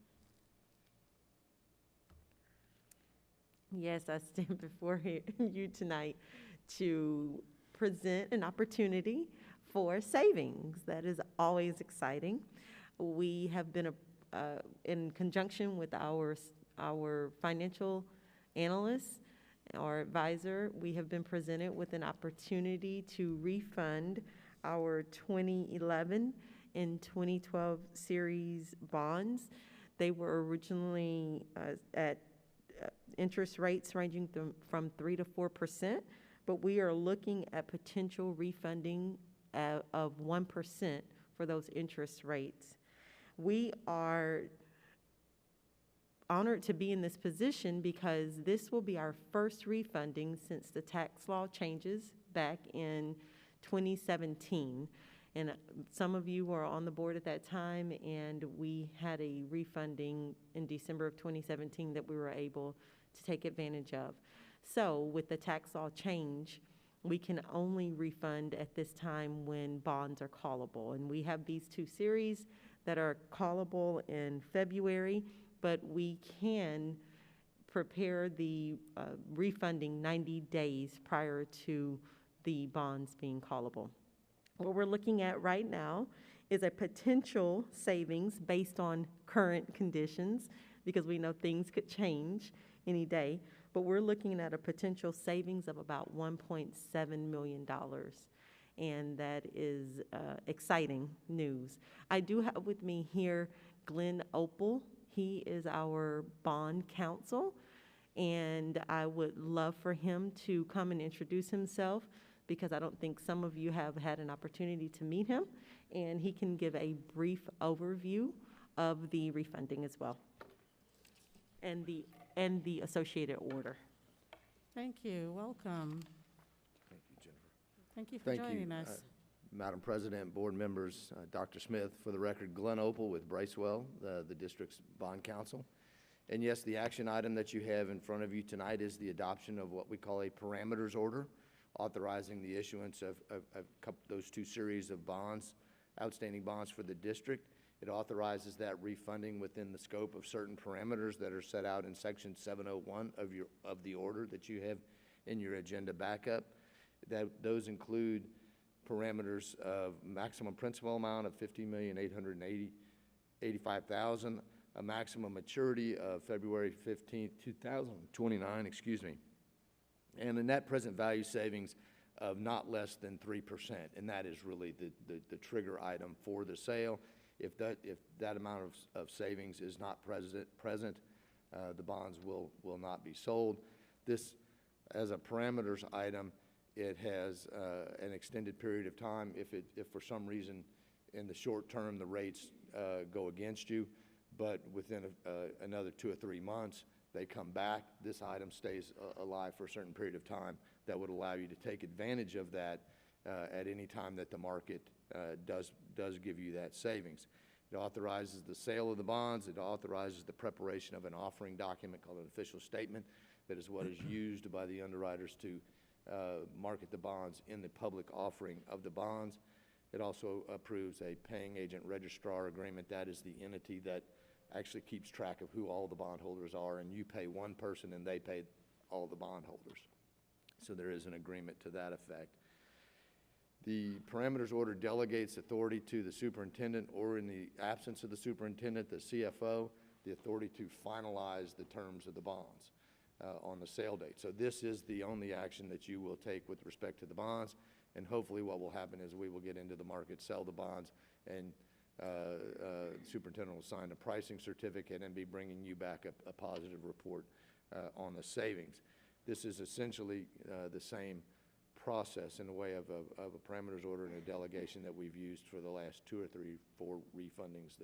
Yes, I stand before you tonight to present an opportunity for savings. That is always exciting. We have been in conjunction with our financial analyst, our advisor, we have been presented with an opportunity to refund our 2011 and 2012 series bonds. They were originally at interest rates ranging from 3 to 4%, but we are looking at potential refunding of 1% for those interest rates. We are honored to be in this position because this will be our first refunding since the tax law changes back in 2017. And some of you were on the board at that time, and we had a refunding in December of 2017 that we were able to take advantage of. So with the tax law change, we can only refund at this time when bonds are callable. And we have these two series that are callable in February, but we can prepare the refunding 90 days prior to the bonds being callable. What we're looking at right now is a potential savings based on current conditions, because we know things could change any day, but we're looking at a potential savings of about $1.7 million. And that is exciting news. I do have with me here Glenn Opal. He is our bond counsel, and I would love for him to come and introduce himself, because I don't think some of you have had an opportunity to meet him, and he can give a brief overview of the refunding as well, and the associated order. Thank you. Welcome. Thank you, Jennifer. Thank you for joining us. Madam President, board members, Dr. Smith, for the record, Glenn Opal with Bracewell, the district's bond counsel. And yes, the action item that you have in front of you tonight is the adoption of what we call a parameters order, authorizing the issuance of those two series of bonds, outstanding bonds for the district. It authorizes that refunding within the scope of certain parameters that are set out in section 701 of the order that you have in your agenda backup. Those include parameters of maximum principal amount of $15,885,000, a maximum maturity of February 15th, 2029, and a net present value savings of not less than 3%, and that is really the trigger item for the sale. If that amount of savings is not present, the bonds will not be sold. This, as a parameters item, It has an extended period of time if for some reason in the short term the rates go against you, but within another 2 or 3 months they come back, this item stays alive for a certain period of time that would allow you to take advantage of that at any time that the market does give you that savings. It authorizes the sale of the bonds. It authorizes the preparation of an offering document called an official statement that is what is used by the underwriters to market the bonds in the public offering of the bonds. It also approves a paying agent registrar agreement. That is the entity that actually keeps track of who all the bondholders are, and you pay one person and they pay all the bondholders. So there is an agreement to that effect. The parameters order delegates authority to the superintendent, or in the absence of the superintendent, the CFO, the authority to finalize the terms of the bonds on the sale date. So this is the only action that you will take with respect to the bonds, and hopefully what will happen is we will get into the market, sell the bonds, and superintendent will sign a pricing certificate and be bringing you back a positive report on the savings. This is essentially the same process in the way of a parameters order and a delegation that we've used for the last 2 or 3, 4 refundings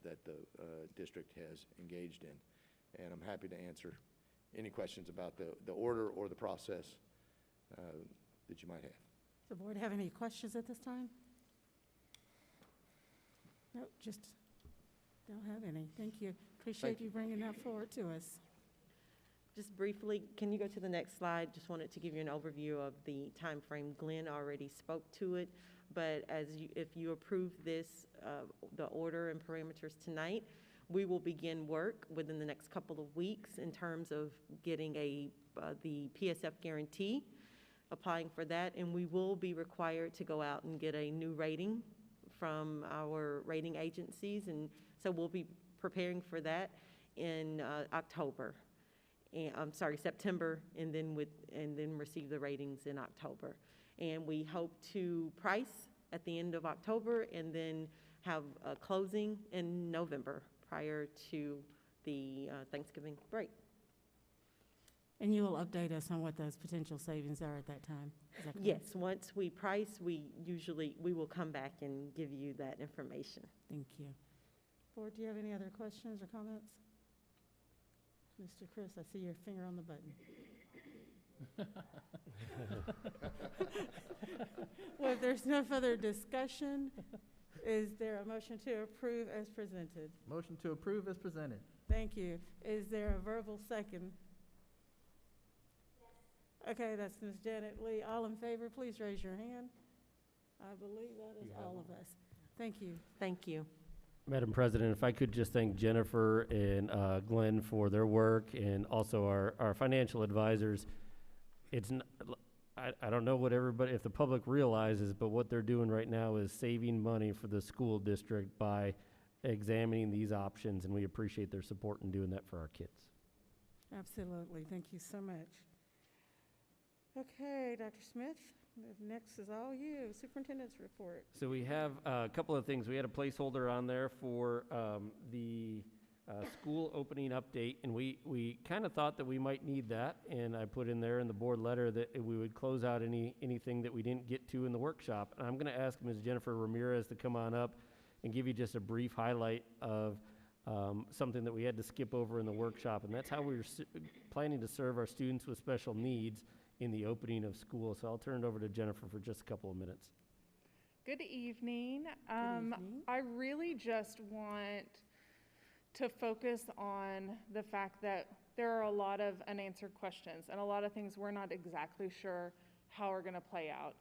that the district has engaged in. And I'm happy to answer any questions about the order or the process that you might have. Does the board have any questions at this time? No, just don't have any. Thank you. Appreciate you bringing that forward to us. Just briefly, can you go to the next slide? Just wanted to give you an overview of the time frame. Glenn already spoke to it, but if you approve this, the order and parameters tonight, we will begin work within the next couple of weeks in terms of getting the PSF guarantee, applying for that, and we will be required to go out and get a new rating from our rating agencies, and so we'll be preparing for that in October. And September, and then receive the ratings in October. And we hope to price at the end of October and then have a closing in November prior to the Thanksgiving break. And you will update us on what those potential savings are at that time? Is that correct? Yes, once we price, we will come back and give you that information. Thank you. Board, do you have any other questions or comments? Mr. Chris, I see your finger on the button. Well, if there's no further discussion, is there a motion to approve as presented? Motion to approve as presented. Thank you. Is there a verbal second? Yes. Okay, that's Ms. Janet Lee. All in favor, please raise your hand. I believe that is all of us. Thank you. Thank you. Madam President, if I could just thank Jennifer and Glenn for their work, and also our financial advisors. I don't know what everybody, if the public realizes, but what they're doing right now is saving money for the school district by examining these options, and we appreciate their support in doing that for our kids. Absolutely. Thank you so much. Okay, Dr. Smith, next is all you, Superintendent's report. So we have a couple of things. We had a placeholder on there for the school opening update, and we kind of thought that we might need that, and I put in there in the board letter that we would close out anything that we didn't get to in the workshop. And I'm going to ask Ms. Jennifer Ramirez to come on up and give you just a brief highlight of something that we had to skip over in the workshop, and that's how we were planning to serve our students with special needs in the opening of school. So I'll turn it over to Jennifer for just a couple of minutes. Good evening. Good evening. I really just want to focus on the fact that there are a lot of unanswered questions and a lot of things we're not exactly sure how are going to play out,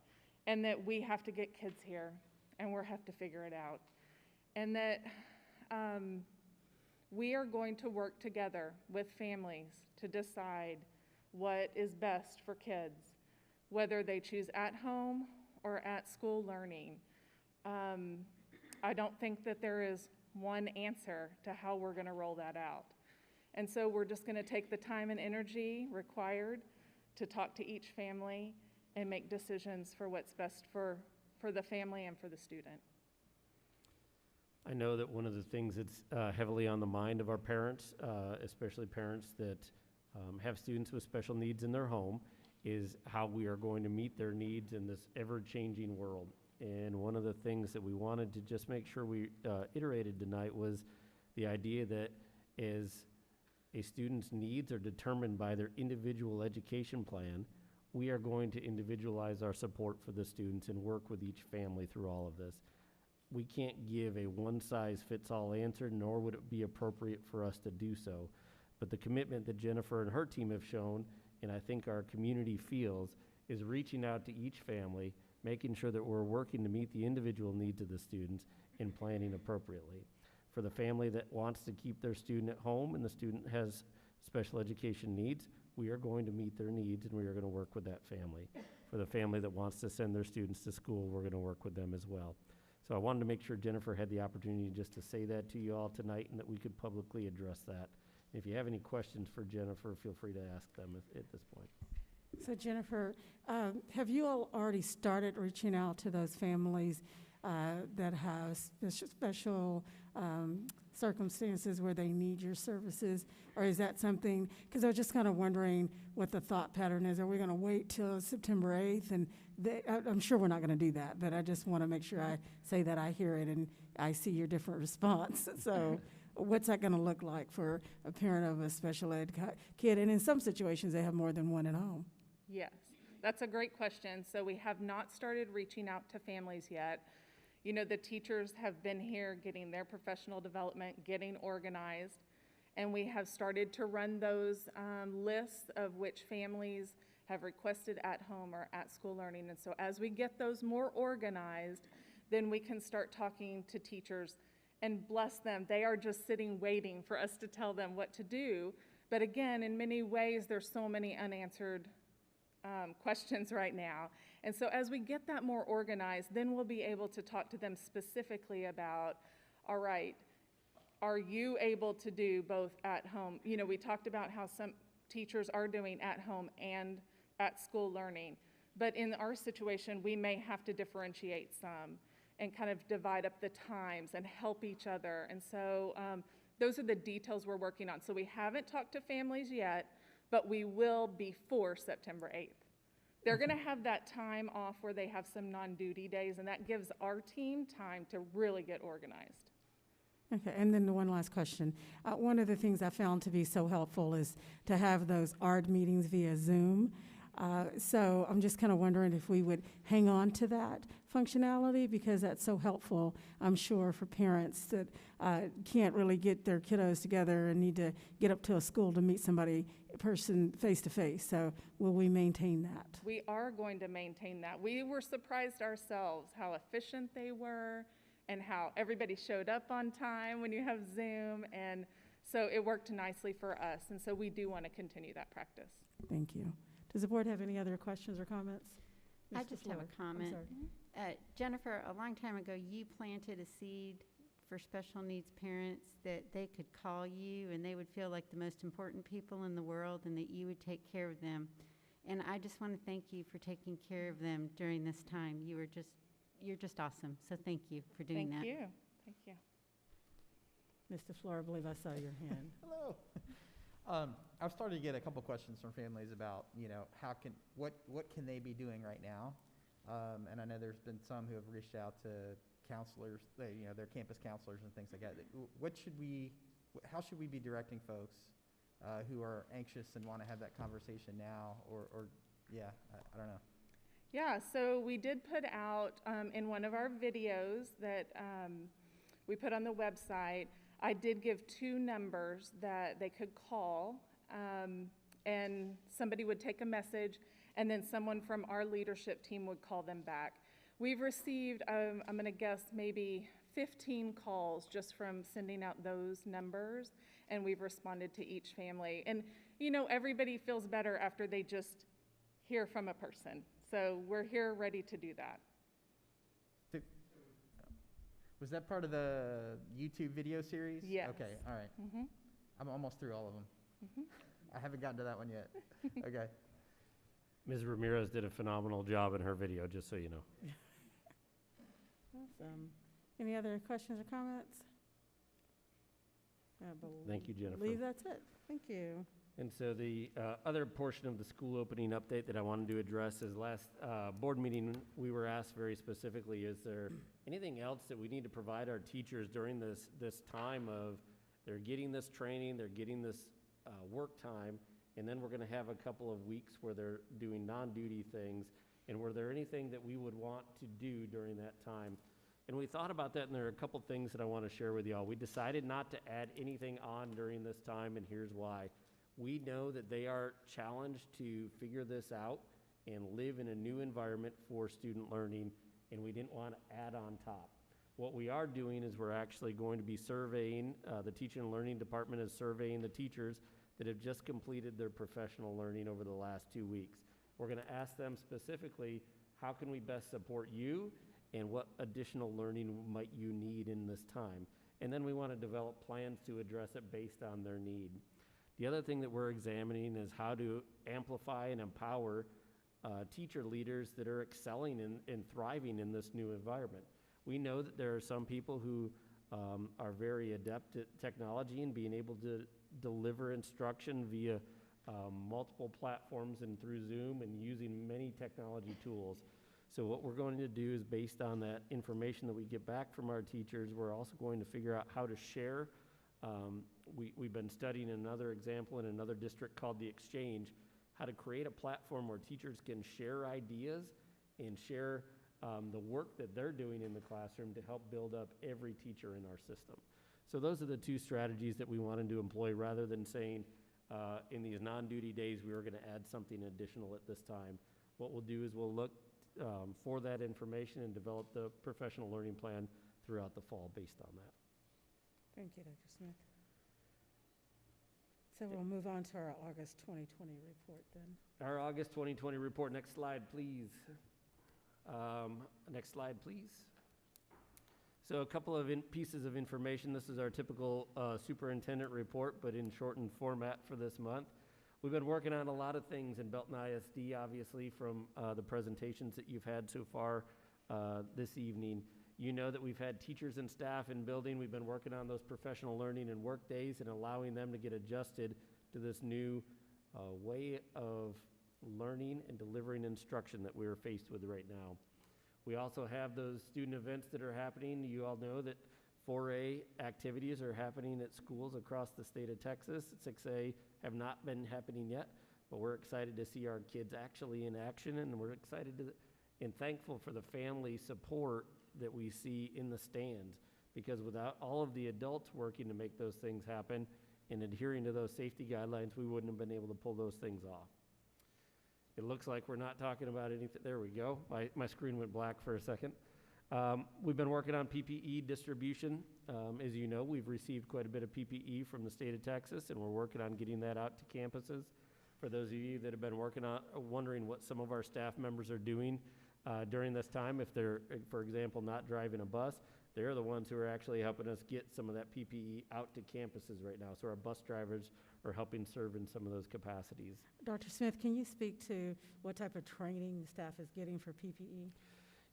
and that we have to get kids here and we have to figure it out, and that we are going to work together with families to decide what is best for kids, whether they choose at home or at school learning. I don't think that there is one answer to how we're going to roll that out. And so we're just going to take the time and energy required to talk to each family and make decisions for what's best for the family and for the student. I know that one of the things that's heavily on the mind of our parents, especially parents that have students with special needs in their home, is how we are going to meet their needs in this ever-changing world. And one of the things that we wanted to just make sure we iterated tonight was the idea that as a student's needs are determined by their individual education plan, we are going to individualize our support for the students and work with each family through all of this. We can't give a one-size-fits-all answer, nor would it be appropriate for us to do so. But the commitment that Jennifer and her team have shown, and I think our community feels, is reaching out to each family, making sure that we're working to meet the individual needs of the students and planning appropriately. For the family that wants to keep their student at home and the student has special education needs, we are going to meet their needs and we are going to work with that family. For the family that wants to send their students to school, we're going to work with them as well. So I wanted to make sure Jennifer had the opportunity just to say that to you all tonight and that we could publicly address that. If you have any questions for Jennifer, feel free to ask them at this point. So Jennifer, have you all already started reaching out to those families that have special circumstances where they need your services? Or is that something, because I was just kind of wondering what the thought pattern is. Are we going to wait till September 8th? And I'm sure we're not going to do that, but I just want to make sure I say that I hear it and I see your different response. So what's that going to look like for a parent of a special ed kid? And in some situations, they have more than one at home. Yes, that's a great question. So we have not started reaching out to families yet. You know, the teachers have been here getting their professional development, getting organized, and we have started to run those lists of which families have requested at home or at school learning. And so as we get those more organized, then we can start talking to teachers and bless them. They are just sitting waiting for us to tell them what to do. But again, in many ways, there's so many unanswered questions right now. And so as we get that more organized, then we'll be able to talk to them specifically about, all right, are you able to do both at home? You know, we talked about how some teachers are doing at home and at school learning. But in our situation, we may have to differentiate some and kind of divide up the times and help each other. And so those are the details we're working on. So we haven't talked to families yet, but we will before September 8th. They're going to have that time off where they have some non-duty days, and that gives our team time to really get organized. Okay, and then one last question. One of the things I found to be so helpful is to have those ARD meetings via Zoom. So I'm just kind of wondering if we would hang on to that functionality, because that's so helpful, I'm sure, for parents that can't really get their kiddos together and need to get up to a school to meet somebody, person face-to-face. So will we maintain that? We are going to maintain that. We were surprised ourselves how efficient they were and how everybody showed up on time when you have Zoom. And so it worked nicely for us. And so we do want to continue that practice. Thank you. Does the board have any other questions or comments? I Mr. just have Floyd. a comment. I'm sorry. Jennifer, a long time ago, you planted a seed for special needs parents that they could call you and they would feel like the most important people in the world and that you would take care of them. And I just want to thank you for taking care of them during this time. You're just awesome. So thank you for doing that. Thank you. Thank you. Mr. Floor, I believe I saw your hand. Hello. I've started to get a couple questions from families about, you know, what can they be doing right now? And I know there's been some who have reached out to counselors, you know, their campus counselors and things like that. How should we be directing folks who are anxious and want to have that conversation now? I don't know. Yeah, so we did put out in one of our videos that we put on the website, I did give 2 numbers that they could call, and somebody would take a message, and then someone from our leadership team would call them back. We've received, I'm going to guess, maybe 15 calls just from sending out those numbers, and we've responded to each family. And, you know, everybody feels better after they just hear from a person. So we're here ready to do that. Was that part of the YouTube video series? Yes. Okay, all right. Mm-hmm. I'm almost through all of them. Mm-hmm. I haven't gotten to that one yet. Okay. Ms. Ramirez did a phenomenal job in her video, just so you know. Awesome. Any other questions or comments? Thank you, Jennifer. I believe that's it. Thank you. And so the other portion of the school opening update that I wanted to address is last board meeting, we were asked very specifically, is there anything else that we need to provide our teachers during this time of they're getting this training, they're getting this work time, and then we're going to have a couple of weeks where they're doing non-duty things, and were there anything that we would want to do during that time? And we thought about that, and there are a couple things that I want to share with y'all. We decided not to add anything on during this time, and here's why. We know that they are challenged to figure this out and live in a new environment for student learning, and we didn't want to add on top. What we are doing is we're actually going to be surveying, the Teaching and Learning Department is surveying the teachers that have just completed their professional learning over the last 2 weeks. We're going to ask them specifically, how can we best support you, and what additional learning might you need in this time? And then we want to develop plans to address it based on their need. The other thing that we're examining is how to amplify and empower teacher leaders that are excelling and thriving in this new environment. We know that there are some people who are very adept at technology and being able to deliver instruction via multiple platforms and through Zoom and using many technology tools. So what we're going to do is, based on that information that we get back from our teachers, we're also going to figure out how to share. We've been studying another example in another district called the Exchange, how to create a platform where teachers can share ideas and share the work that they're doing in the classroom to help build up every teacher in our system. So those are the two strategies that we wanted to employ, rather than saying in these non-duty days we were going to add something additional at this time. What we'll do is we'll look for that information and develop the professional learning plan throughout the fall based on that. Thank you, Dr. Smith. So we'll move on to our August 2020 report then. Our August 2020 report. Next slide, please. Next slide, please. So a couple of pieces of information. This is our typical superintendent report, but in shortened format for this month. We've been working on a lot of things in Belton ISD, obviously, from the presentations that you've had so far this evening. You know that we've had teachers and staff in building. We've been working on those professional learning and work days and allowing them to get adjusted to this new way of learning and delivering instruction that we're faced with right now. We also have those student events that are happening. You all know that 4A activities are happening at schools across the state of Texas. 6A have not been happening yet, but we're excited to see our kids actually in action, and we're excited and thankful for the family support that we see in the stands, because without all of the adults working to make those things happen and adhering to those safety guidelines, we wouldn't have been able to pull those things off. It looks like we're not talking about anything. There we go. My screen went black for a second. We've been working on PPE distribution. As you know, we've received quite a bit of PPE from the state of Texas, and we're working on getting that out to campuses. For those of you that have been wondering what some of our staff members are doing during this time, if they're, for example, not driving a bus, they're the ones who are actually helping us get some of that PPE out to campuses right now. So our bus drivers are helping serve in some of those capacities. Dr. Smith, can you speak to what type of training the staff is getting for PPE?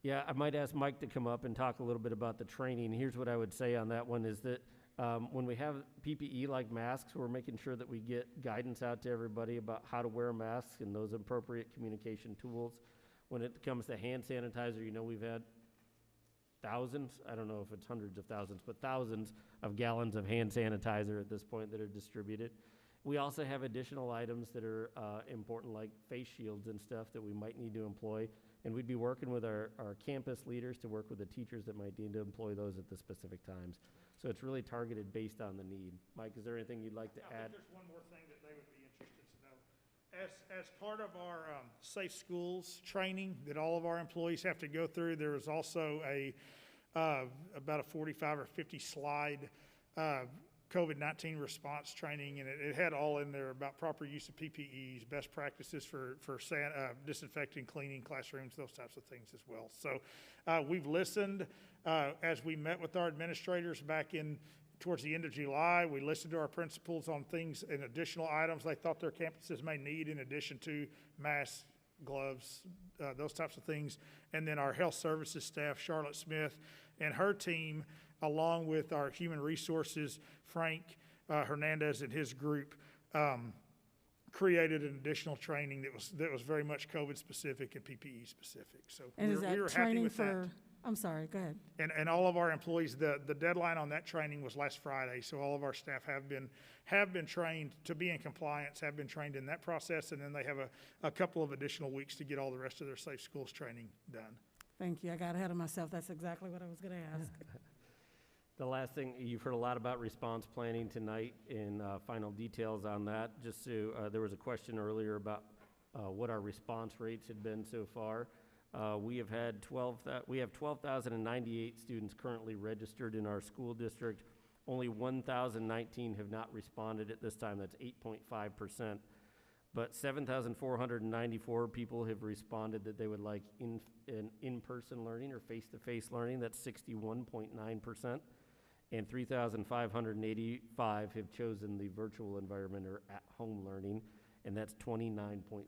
Yeah, I might ask Mike to come up and talk a little bit about the training. Here's what I would say on that one is that when we have PPE like masks, we're making sure that we get guidance out to everybody about how to wear masks and those appropriate communication tools. When it comes to hand sanitizer, you know, we've had thousands, I don't know if it's hundreds of thousands, but thousands of gallons of hand sanitizer at this point that are distributed. We also have additional items that are important, like face shields and stuff that we might need to employ. And we'd be working with our campus leaders to work with the teachers that might need to employ those at the specific times. So it's really targeted based on the need. Mike, is there anything you'd like to add? I think there's one more thing that they would be interested to know. As part of our Safe Schools training that all of our employees have to go through, there is also about a 45 or 50 slide COVID-19 response training, and it had all in there about proper use of PPEs, best practices for disinfecting, cleaning classrooms, those types of things as well. So we've listened as we met with our administrators back towards the end of July. We listened to our principals on things and additional items they thought their campuses may need in addition to masks, gloves, those types of things. And then our health services staff, Charlotte Smith and her team, along with our human resources, Frank Hernandez and his group, created an additional training that was very much COVID-specific and PPE-specific. So And is we that were happy training with that. for, I'm sorry, go ahead. And all of our employees, the deadline on that training was last Friday, so all of our staff have been trained to be in compliance, have been trained in that process, and then they have a couple of additional weeks to get all the rest of their Safe Schools training done. Thank you. I got ahead of myself. That's exactly what I was going to ask. The last thing, you've heard a lot about response planning tonight and final details on that. Just so, there was a question earlier about what our response rates had been so far. We have 12,098 students currently registered in our school district. Only 1,019 have not responded at this time. That's 8.5%. But 7,494 people have responded that they would like in-person learning or face-to-face learning. That's 61.9%. And 3,585 have chosen the virtual environment or at-home learning, and that's 29.6%.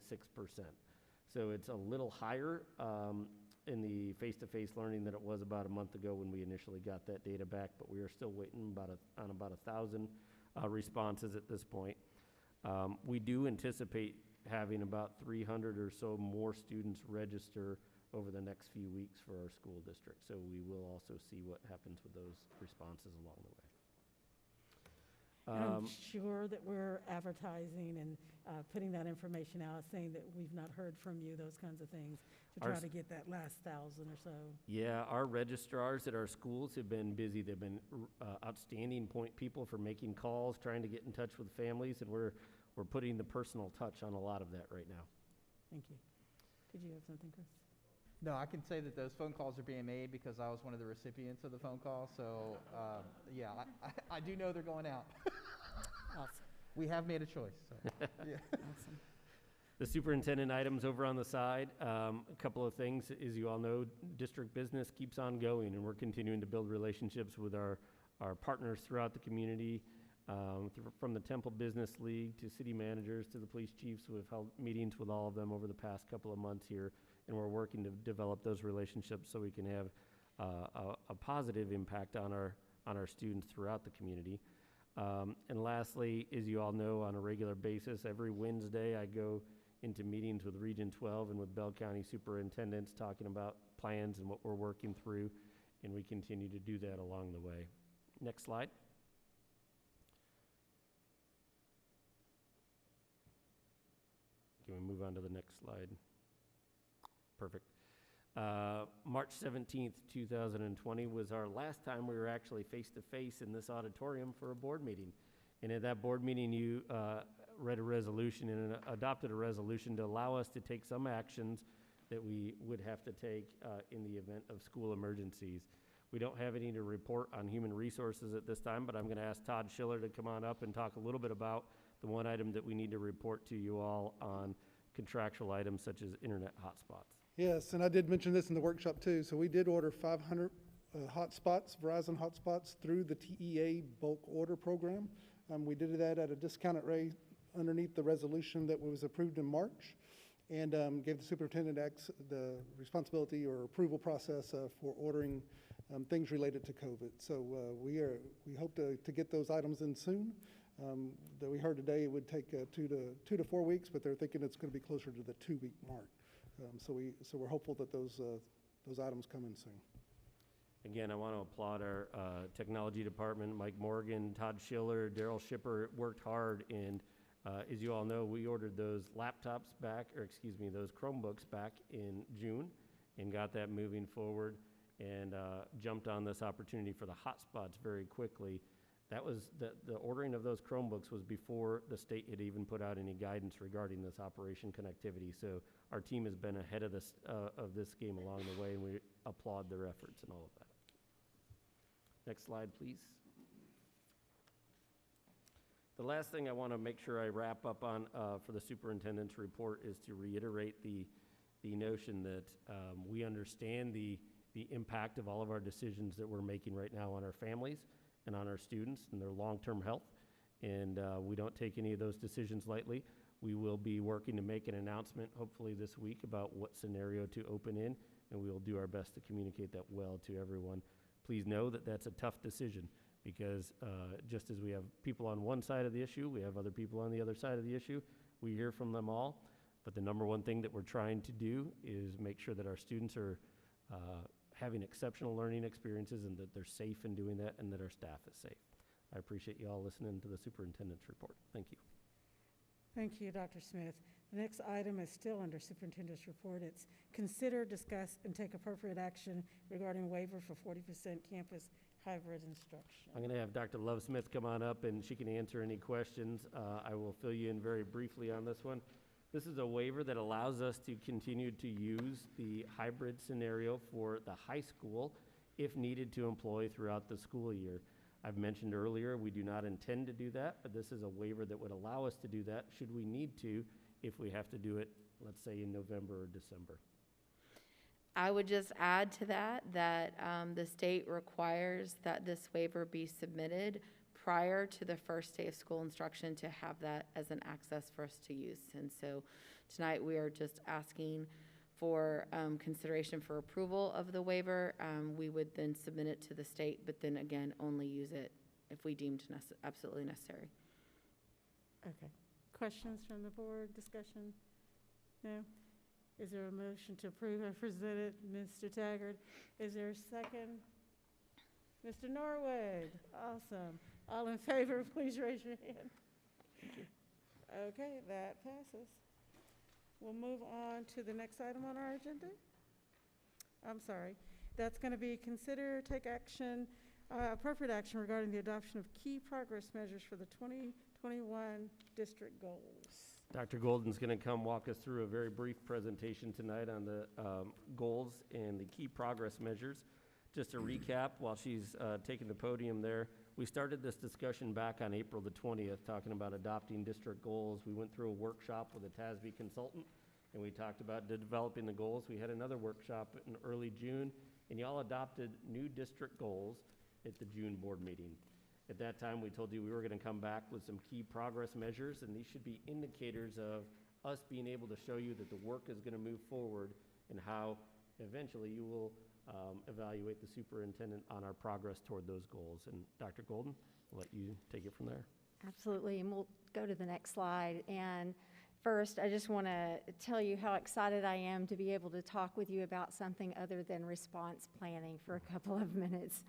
So it's a little higher in the face-to-face learning than it was about a month ago when we initially got that data back, but we are still waiting on about 1,000 responses at this point. We do anticipate having about 300 or so more students register over the next few weeks for our school district. So we will also see what happens with those responses along the way. I'm sure that we're advertising and putting that information out, saying that we've not heard from you, those kinds of things, to try to get that last 1,000 or so. Yeah, our registrars at our schools have been busy. They've been outstanding point people for making calls, trying to get in touch with families, and we're putting the personal touch on a lot of that right now. Thank you. Did you have something, Chris? No, I can say that those phone calls are being made because I was one of the recipients of the phone call. So, yeah, I do know they're going out. Awesome. We have made a choice. So, yeah. Awesome. The superintendent items over on the side, a couple of things. As you all know, district business keeps on going, and we're continuing to build relationships with our partners throughout the community, from the Temple Business League to city managers to the police chiefs. We've held meetings with all of them over the past couple of months here, and we're working to develop those relationships so we can have a positive impact on our students throughout the community. And lastly, as you all know, on a regular basis, every Wednesday I go into meetings with Region 12 and with Bell County superintendents talking about plans and what we're working through, and we continue to do that along the way. Next slide. Can we move on to the next slide? Perfect. March 17th, 2020 was our last time we were actually face-to-face in this auditorium for a board meeting. And at that board meeting, you read a resolution and adopted a resolution to allow us to take some actions that we would have to take in the event of school emergencies. We don't have any to report on human resources at this time, but I'm going to ask Todd Schiller to come on up and talk a little bit about the one item that we need to report to you all on contractual items such as internet hotspots. Yes, and I did mention this in the workshop too. So we did order 500 hotspots, Verizon hotspots, through the TEA bulk order program. We did that at a discounted rate underneath the resolution that was approved in March, and gave the superintendent the responsibility or approval process for ordering things related to COVID. So we hope to get those items in soon. That we heard today it would take 2 to 4 weeks, but they're thinking it's going to be closer to the 2-week mark. So we're hopeful that those items come in soon. Again, I want to applaud our technology department, Mike Morgan, Todd Schiller, Daryl Shipper worked hard, and as you all know, we ordered those laptops back, or excuse me, those Chromebooks back in June and got that moving forward and jumped on this opportunity for the hotspots very quickly. That was the ordering of those Chromebooks was before the state had even put out any guidance regarding this Operation Connectivity. So our team has been ahead of this game along the way, and we applaud their efforts and all of that. Next slide, please. The last thing I want to make sure I wrap up on for the superintendent's report is to reiterate the notion that we understand the impact of all of our decisions that we're making right now on our families and on our students and their long-term health, and we don't take any of those decisions lightly. We will be working to make an announcement hopefully this week about what scenario to open in, and we will do our best to communicate that well to everyone. Please know that that's a tough decision because just as we have people on one side of the issue, we have other people on the other side of the issue. We hear from them all, but the number one thing that we're trying to do is make sure that our students are having exceptional learning experiences and that they're safe in doing that and that our staff is safe. I appreciate you all listening to the superintendent's report. Thank you. Thank you, Dr. Smith. The next item is still under superintendent's report. It's consider, discuss, and take appropriate action regarding waiver for 40% campus hybrid instruction. I'm going to have Dr. Love Smith come on up and she can answer any questions. I will fill you in very briefly on this one. This is a waiver that allows us to continue to use the hybrid scenario for the high school if needed to employ throughout the school year. I've mentioned earlier, we do not intend to do that, but this is a waiver that would allow us to do that should we need to, if we have to do it, let's say in November or December. I would just add to that the state requires that this waiver be submitted prior to the first day of school instruction to have that as an access for us to use. And so tonight we are just asking for consideration for approval of the waiver. We would then submit it to the state, but then again, only use it if we deemed absolutely necessary. Okay. Questions from the board? Discussion? No? Is there a motion to approve as presented? Mr. Taggart, is there a second? Mr. Norwood, awesome. All in favor, please raise your hand. Okay, that passes. We'll move on to the next item on our agenda. I'm sorry. That's going to be consider, take action, appropriate action regarding the adoption of key progress measures for the 2021 district goals. Dr. Golden's going to come walk us through a very brief presentation tonight on the goals and the key progress measures. Just to recap, while she's taking the podium there, we started this discussion back on April the 20th, talking about adopting district goals. We went through a workshop with a TASB consultant, and we talked about developing the goals. We had another workshop in early June, and y'all adopted new district goals at the June board meeting. At that time, we told you we were going to come back with some key progress measures, and these should be indicators of us being able to show you that the work is going to move forward and how eventually you will evaluate the superintendent on our progress toward those goals. And Dr. Golden, I'll let you take it from there. Absolutely, and we'll go to the next slide. And first, I just want to tell you how excited I am to be able to talk with you about something other than response planning for a couple of minutes.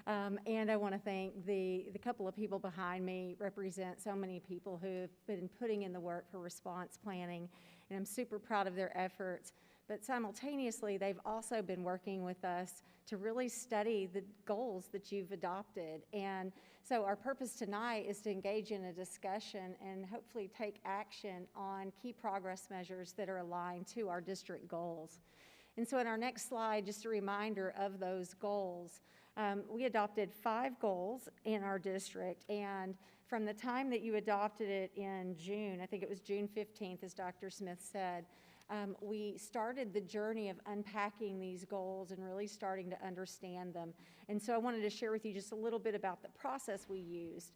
And I want to thank the couple of people behind me represent so many people who have been putting in the work for response planning, and I'm super proud of their efforts. But simultaneously, they've also been working with us to really study the goals that you've adopted. And so our purpose tonight is to engage in a discussion and hopefully take action on key progress measures that are aligned to our district goals. And so in our next slide, just a reminder of those goals. We adopted 5 goals in our district, and from the time that you adopted it in June, I think it was June 15th, as Dr. Smith said, we started the journey of unpacking these goals and really starting to understand them. And so I wanted to share with you just a little bit about the process we used.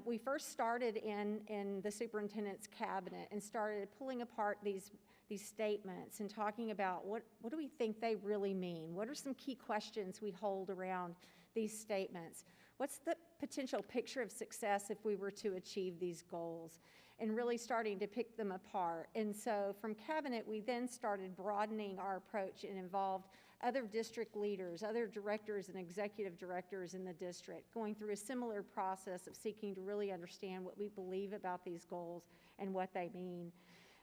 We first started in the superintendent's cabinet and started pulling apart these statements and talking about what do we think they really mean? What are some key questions we hold around these statements? What's the potential picture of success if we were to achieve these goals? And really starting to pick them apart. And so from cabinet, we then started broadening our approach and involved other district leaders, other directors and executive directors in the district, going through a similar process of seeking to really understand what we believe about these goals and what they mean.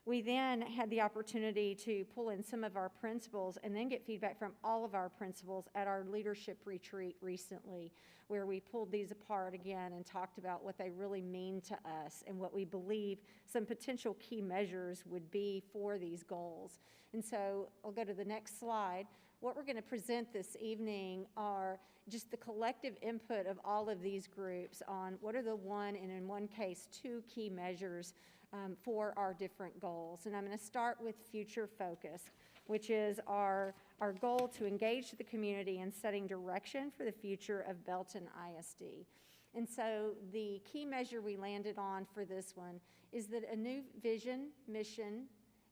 We then had the opportunity to pull in some of our principals and then get feedback from all of our principals at our leadership retreat recently, where we pulled these apart again and talked about what they really mean to us and what we believe some potential key measures would be for these goals. And so I'll go to the next slide. What we're going to present this evening are just the collective input of all of these groups on what are the one, and in one case, 2 key measures for our different goals. And I'm going to start with future focus, which is our goal to engage the community in setting direction for the future of Belton ISD. And so the key measure we landed on for this one is that a new vision, mission,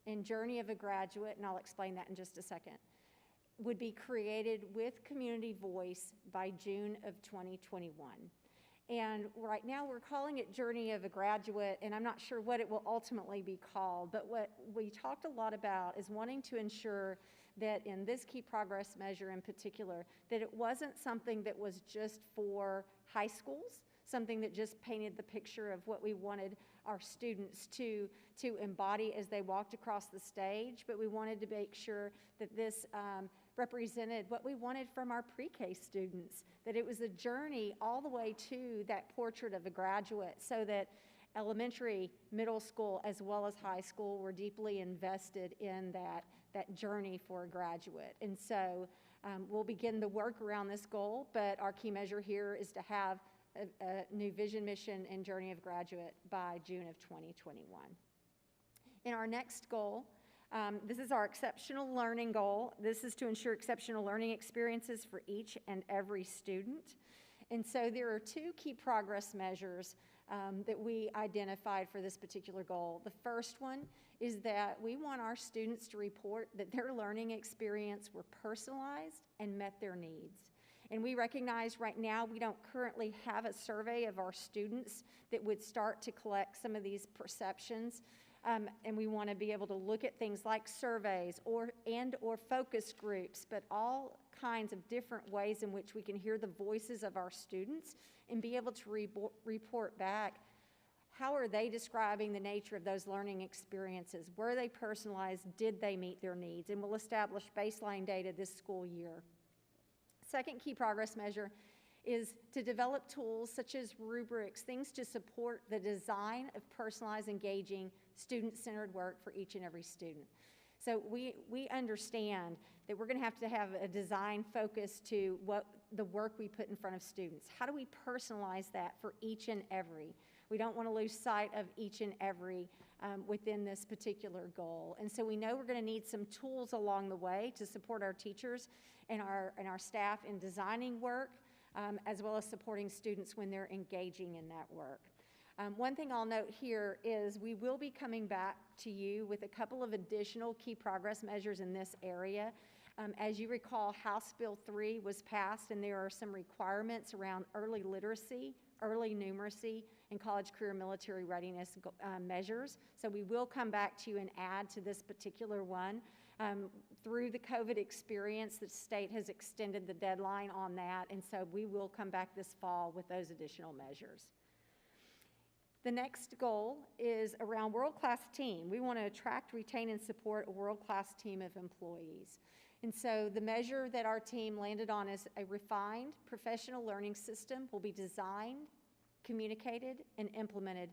and journey of a graduate, and I'll explain that in just a second, would be created with community voice by June of 2021. And right now, we're calling it Journey of a Graduate, and I'm not sure what it will ultimately be called, but what we talked a lot about is wanting to ensure that in this key progress measure in particular, that it wasn't something that was just for high schools, something that just painted the picture of what we wanted our students to embody as they walked across the stage, but we wanted to make sure that this represented what we wanted from our pre-K students, that it was a journey all the way to that portrait of a graduate, so that elementary, middle school, as well as high school were deeply invested in that journey for a graduate. And so we'll begin the work around this goal, but our key measure here is to have a new vision, mission, and journey of graduate by June of 2021. In our next goal, this is our exceptional learning goal. This is to ensure exceptional learning experiences for each and every student. And so there are two key progress measures that we identified for this particular goal. The first one is that we want our students to report that their learning experience were personalized and met their needs. And we recognize right now we don't currently have a survey of our students that would start to collect some of these perceptions. And we want to be able to look at things like surveys or focus groups, but all kinds of different ways in which we can hear the voices of our students and be able to report back how are they describing the nature of those learning experiences. Were they personalized? Did they meet their needs? And we'll establish baseline data this school year. Second key progress measure is to develop tools such as rubrics, things to support the design of personalized, engaging, student-centered work for each and every student. So we understand that we're going to have a design focus to what the work we put in front of students. How do we personalize that for each and every? We don't want to lose sight of each and every within this particular goal. And so we know we're going to need some tools along the way to support our teachers and our staff in designing work, as well as supporting students when they're engaging in that work. One thing I'll note here is we will be coming back to you with a couple of additional key progress measures in this area. As you recall, House Bill 3 was passed, and there are some requirements around early literacy, early numeracy, and college career military readiness measures. So we will come back to you and add to this particular one. Through the COVID experience, the state has extended the deadline on that, and so we will come back this fall with those additional measures. The next goal is around world-class team. We want to attract, retain, and support a world-class team of employees. And so the measure that our team landed on is a refined professional learning system will be designed, communicated, and implemented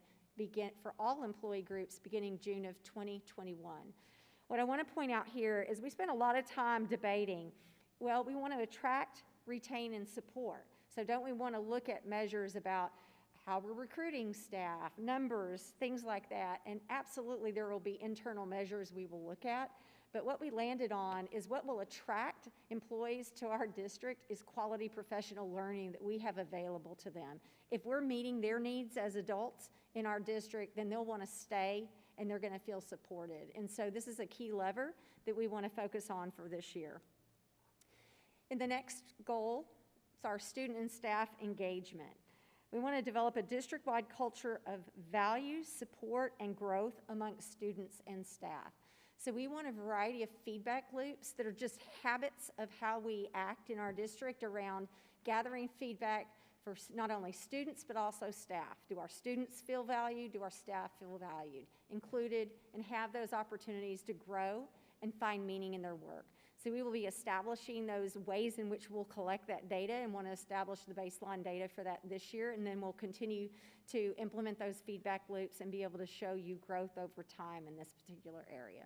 for all employee groups beginning June of 2021. What I want to point out here is we spent a lot of time debating, well, we want to attract, retain, and support. So don't we want to look at measures about how we're recruiting staff, numbers, things like that, and absolutely there will be internal measures we will look at. But what we landed on is what will attract employees to our district is quality professional learning that we have available to them. If we're meeting their needs as adults in our district, then they'll want to stay and they're going to feel supported. And so this is a key lever that we want to focus on for this year. In the next goal, it's our student and staff engagement. We want to develop a district-wide culture of values, support, and growth amongst students and staff. So we want a variety of feedback loops that are just habits of how we act in our district around gathering feedback for not only students but also staff. Do our students feel valued? Do our staff feel valued, included, and have those opportunities to grow and find meaning in their work? So we will be establishing those ways in which we'll collect that data and want to establish the baseline data for that this year, and then we'll continue to implement those feedback loops and be able to show you growth over time in this particular area.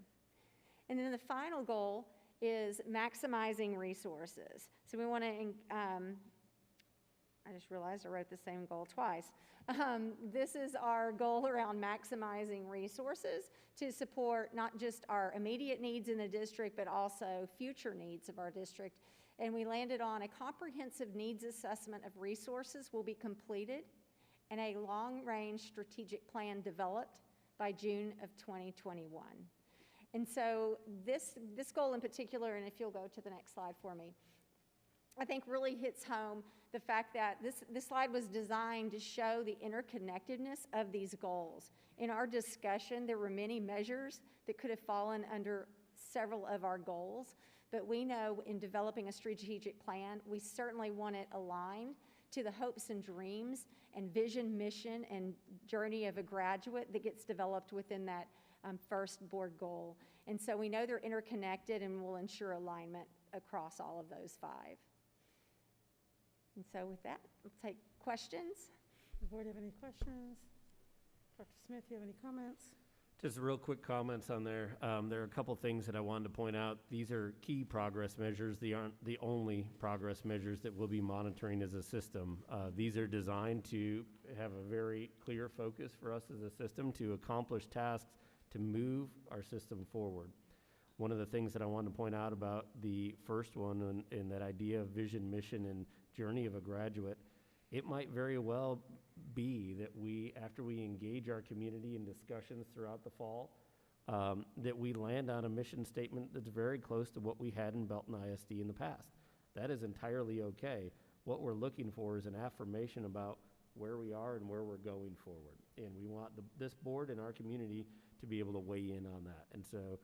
And then the final goal is maximizing resources. So we want to, I just realized I wrote the same goal twice. This is our goal around maximizing resources to support not just our immediate needs in the district, but also future needs of our district. And we landed on a comprehensive needs assessment of resources will be completed and a long-range strategic plan developed by June of 2021. And so this goal in particular, and if you'll go to the next slide for me, I think really hits home the fact that this slide was designed to show the interconnectedness of these goals. In our discussion, there were many measures that could have fallen under several of our goals, but we know in developing a strategic plan, we certainly want it aligned to the hopes and dreams and vision, mission, and journey of a graduate that gets developed within that first board goal. And so we know they're interconnected and will ensure alignment across all of those 5. And so with that, we'll take questions. Does the board have any questions? Dr. Smith, you have any comments? Just real quick comments on there. There are a couple things that I wanted to point out. These are key progress measures. They aren't the only progress measures that we'll be monitoring as a system. These are designed to have a very clear focus for us as a system to accomplish tasks to move our system forward. One of the things that I wanted to point out about the first one in that idea of vision, mission, and journey of a graduate, it might very well be that after we engage our community in discussions throughout the fall, that we land on a mission statement that's very close to what we had in Belton ISD in the past. That is entirely okay. What we're looking for is an affirmation about where we are and where we're going forward. And we want this board and our community to be able to weigh in on that. And so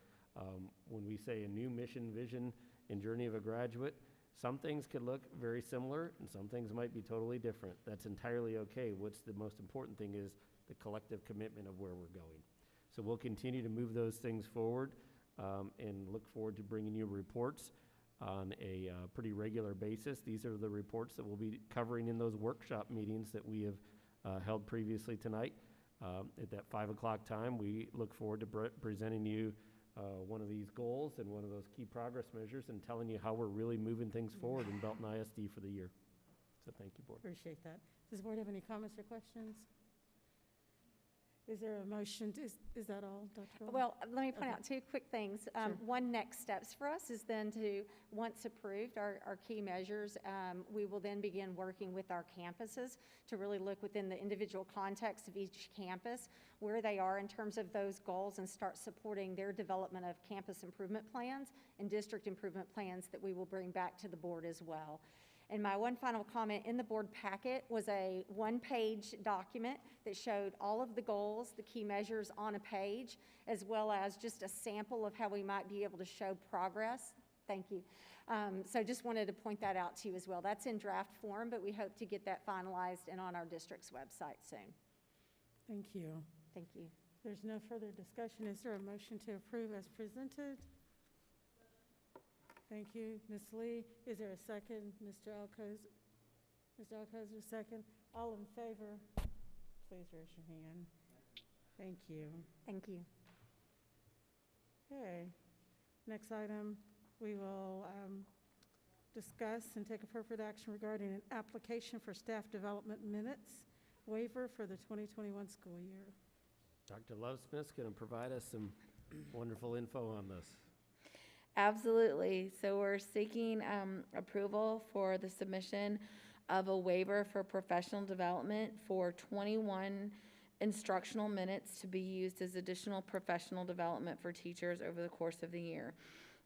when we say a new mission, vision, and journey of a graduate, some things could look very similar and some things might be totally different. That's entirely okay. What's the most important thing is the collective commitment of where we're going. So we'll continue to move those things forward and look forward to bringing you reports on a pretty regular basis. These are the reports that we'll be covering in those workshop meetings that we have held previously tonight. At that 5 o'clock time, we look forward to presenting you one of these goals and one of those key progress measures and telling you how we're really moving things forward in Belton ISD for the year. So thank you, board. Appreciate that. Does the board have any comments or questions? Is there a motion? Is that all, Dr. Goldman? Well, let me point Okay. out 2 quick things. Sure. One next steps for us is then to, once approved, our key measures, we will then begin working with our campuses to really look within the individual context of each campus, where they are in terms of those goals, and start supporting their development of campus improvement plans and district improvement plans that we will bring back to the board as well. And my one final comment in the board packet was a 1-page document that showed all of the goals, the key measures on a page, as well as just a sample of how we might be able to show progress. Thank you. So just wanted to point that out to you as well. That's in draft form, but we hope to get that finalized and on our district's website soon. Thank you. Thank you. There's no further discussion. Is there a motion to approve as presented? Thank you, Ms. Lee. Is there a second? Mr. Alcoz? Mr. Alcozer, second. All in favor, please raise your hand. Thank you. Thank you. Okay. Next item, we will discuss and take appropriate action regarding an application for staff development minutes waiver for the 2021 school year. Dr. Lovesmith's going to provide us some wonderful info on this. Absolutely. So we're seeking approval for the submission of a waiver for professional development for 21 instructional minutes to be used as additional professional development for teachers over the course of the year.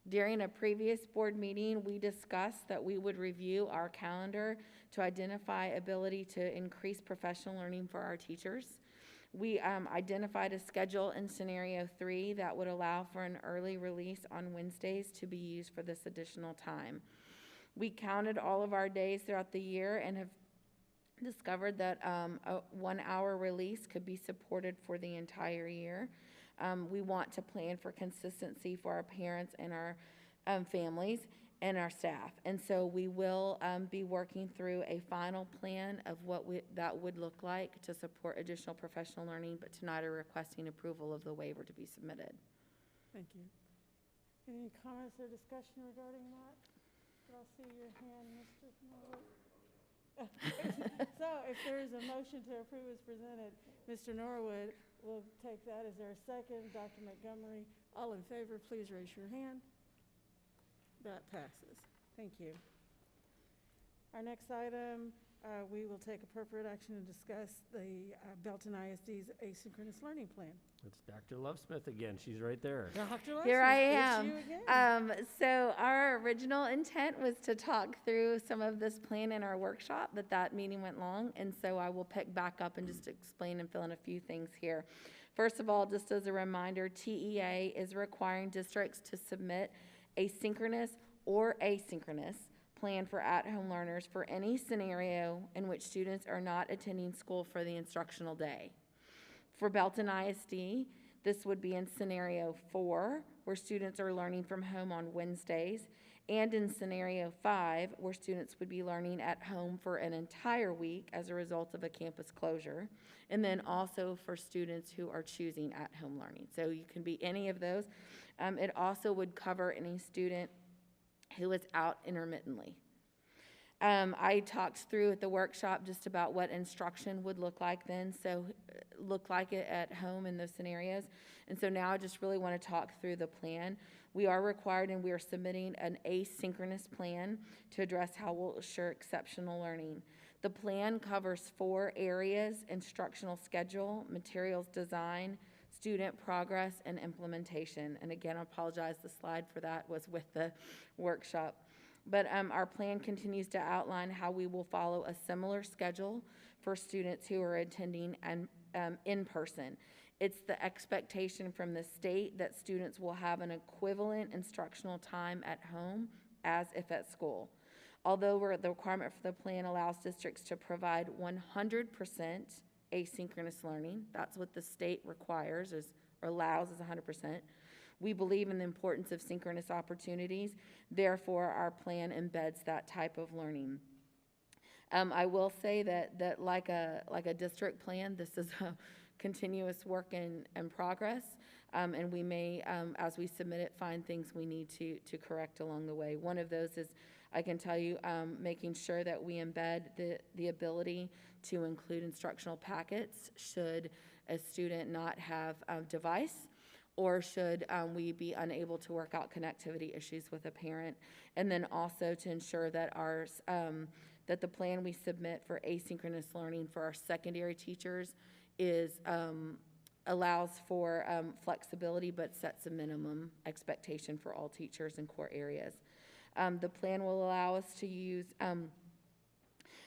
During a previous board meeting, we discussed that we would review our calendar to identify ability to increase professional learning for our teachers. We identified a schedule in scenario 3 that would allow for an early release on Wednesdays to be used for this additional time. We counted all of our days throughout the year and have discovered that a 1-hour release could be supported for the entire year. We want to plan for consistency for our parents and our families and our staff. And so we will be working through a final plan of what that would look like to support additional professional learning, but tonight are requesting approval of the waiver to be submitted. Thank you. Any comments or discussion regarding that? Did I see your hand, Mr. Norwood? So if there is a motion to approve as presented, Mr. Norwood will take that. Is there a second? Dr. Montgomery, all in favor, please raise your hand. That passes. Thank you. Our next item we will take appropriate action and discuss the Belton ISD's asynchronous learning plan. It's Dr. Lovesmith again. She's right there. Dr. Here I Lexus, it's am. you again. So our original intent was to talk through some of this plan in our workshop, but that meeting went long, and so I will pick back up and just explain and fill in a few things here. First of all, just as a reminder, TEA is requiring districts to submit a synchronous or asynchronous plan for at-home learners for any scenario in which students are not attending school for the instructional day. For Belton ISD, this would be in scenario 4, where students are learning from home on Wednesdays, and in scenario 5, where students would be learning at home for an entire week as a result of a campus closure, and then also for students who are choosing at-home learning. So you can be any of those. It also would cover any student who is out intermittently. I talked through at the workshop just about what instruction would look like then, so look like it at home in those scenarios. And so now I just really want to talk through the plan. We are required and we are submitting an asynchronous plan to address how we'll assure exceptional learning. The plan covers 4 areas: instructional schedule, materials design, student progress, and implementation. And again, I apologize, the slide for that was with the workshop. But our plan continues to outline how we will follow a similar schedule for students who are attending in person. It's the expectation from the state that students will have an equivalent instructional time at home as if at school. Although the requirement for the plan allows districts to provide 100% asynchronous learning, that's what the state requires or allows is 100%. We believe in the importance of synchronous opportunities. Therefore, our plan embeds that type of learning. I will say that like a district plan, this is a continuous work in progress, and we may, as we submit it, find things we need to correct along the way. One of those is, I can tell you, making sure that we embed the ability to include instructional packets should a student not have a device, or should we be unable to work out connectivity issues with a parent. And then also to ensure that that the plan we submit for asynchronous learning for our secondary teachers allows for flexibility, but sets a minimum expectation for all teachers in core areas. The plan will allow us to use, and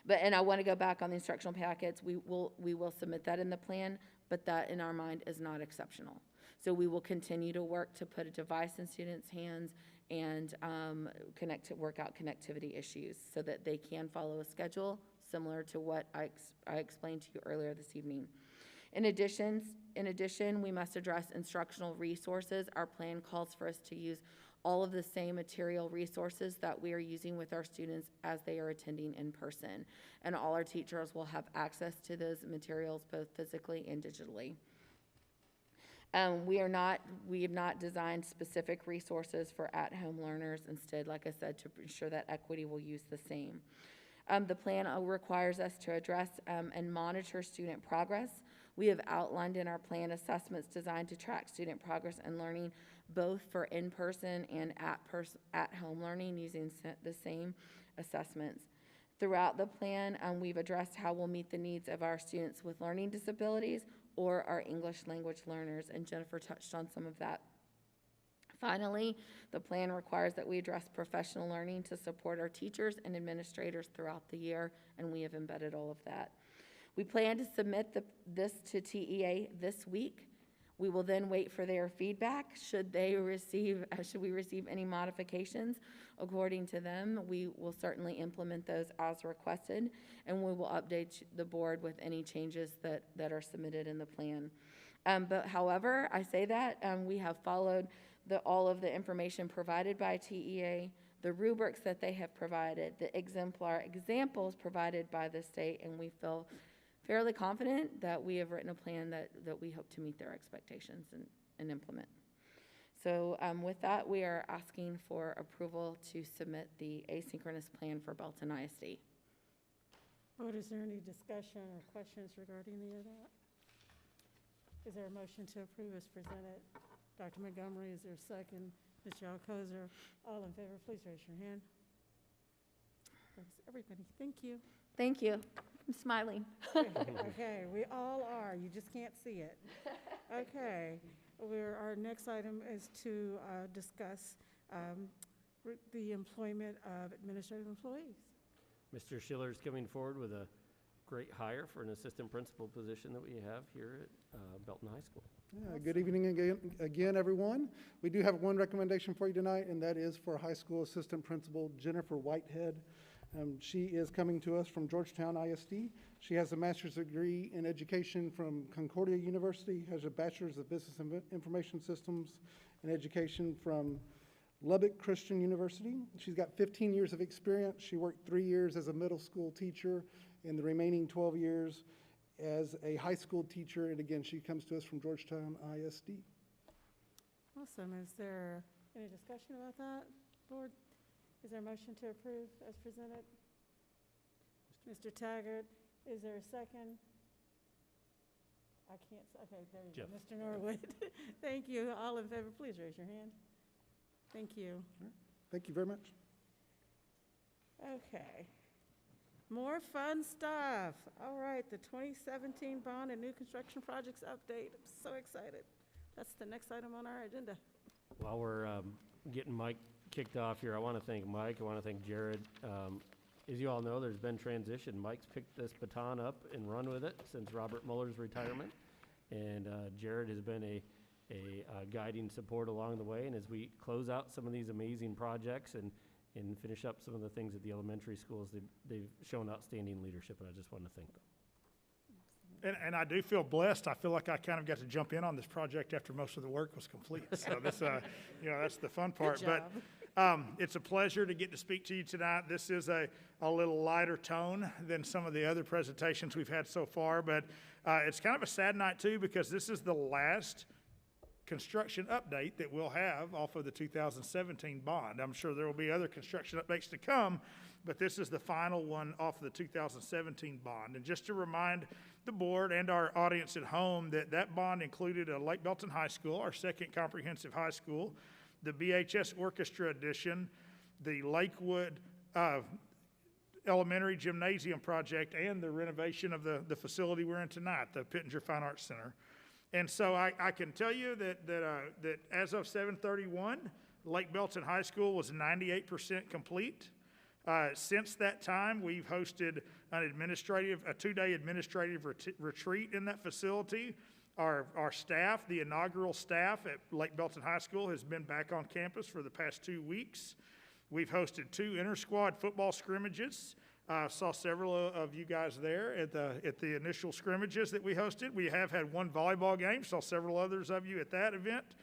I want to go back on the instructional packets. We will submit that in the plan, but that in our mind is not exceptional. So we will continue to work to put a device in students' hands and work out connectivity issues so that they can follow a schedule similar to what I explained to you earlier this evening. In addition, we must address instructional resources. Our plan calls for us to use all of the same material resources that we are using with our students as they are attending in person. And all our teachers will have access to those materials both physically and digitally. We have not designed specific resources for at-home learners. Instead, like I said, to ensure that equity will use the same. The plan requires us to address and monitor student progress. We have outlined in our plan assessments designed to track student progress and learning, both for in-person and at-home learning using the same assessments. Throughout the plan, we've addressed how we'll meet the needs of our students with learning disabilities or our English language learners, and Jennifer touched on some of that. Finally, the plan requires that we address professional learning to support our teachers and administrators throughout the year, and we have embedded all of that. We plan to submit this to TEA this week. We will then wait for their feedback. Should we receive any modifications according to them, we will certainly implement those as requested, and we will update the board with any changes that are submitted in the plan. But however, I say that we have followed all of the information provided by TEA, the rubrics that they have provided, the exemplar examples provided by the state, and we feel fairly confident that we have written a plan that we hope to meet their expectations and implement. So with that, we are asking for approval to submit the asynchronous plan for Belton ISD. Board, is there any discussion or questions regarding any of that? Is there a motion to approve as presented? Dr. Montgomery, is there a second? Ms. Yalcozer, all in favor, please raise your hand. Everybody, thank you. Thank you. I'm smiling. Okay, we all are, you just can't see it. Okay, our next item is to discuss the employment of administrative employees. Mr. Schiller is coming forward with a great hire for an assistant principal position that we have here at Belton High School. Yeah, good evening again, everyone. We do have one recommendation for you tonight, and that is for high school assistant principal Jennifer Whitehead. She is coming to us from Georgetown ISD. She has a master's degree in education from Concordia University, has a bachelor's of business information systems and education from Lubbock Christian University. She's got 15 years of experience. She worked 3 years as a middle school teacher and the remaining 12 years as a high school teacher. And again, she comes to us from Georgetown ISD. Awesome. Is there any discussion about that, board? Is there a motion to approve as presented? Mr. Taggart, is there a second? I can't, okay, there you go. Mr. Norwood. Thank you. All in favor, please raise your hand. Thank you. Thank you very much. Okay. More fun stuff. All right, the 2017 bond and new construction projects update. I'm so excited. That's the next item on our agenda. While we're getting Mike kicked off here, I want to thank Mike. I want to thank Jared. As you all know, there's been transition. Mike's picked this baton up and run with it since Robert Muller's retirement. And Jared has been a guiding support along the way. And as we close out some of these amazing projects and finish up some of the things at the elementary schools, they've shown outstanding leadership, and I just want to thank them. And I do feel blessed. I feel like I kind of got to jump in on this project after most of the work was complete. So this, that's the fun part. Good But it's a pleasure to get to speak to you tonight. This is a little lighter tone than some of the other presentations we've had so far. But it's kind of a sad night, too, because this is the last construction update that we'll have off of the 2017 bond. I'm sure there will be other construction updates to come, but this is the final one off of the 2017 bond. And just to remind the board and our audience at home that bond included a Lake Belton High School, our second comprehensive high school, the BHS Orchestra Edition, the Lakewood Elementary Gymnasium project, and the renovation of the facility we're in tonight, the Pittenger Fine Arts Center. And so I can tell you that as of 7/31, Lake Belton High School was 98% complete. Since that time, we've hosted a two-day administrative retreat in that facility. Our staff, the inaugural staff at Lake Belton High School, has been back on campus for the past 2 weeks. We've hosted 2 inter-squad football scrimmages. Saw several of you guys there at the initial scrimmages that we hosted. We have had 1 volleyball game. Saw several others of you at that event.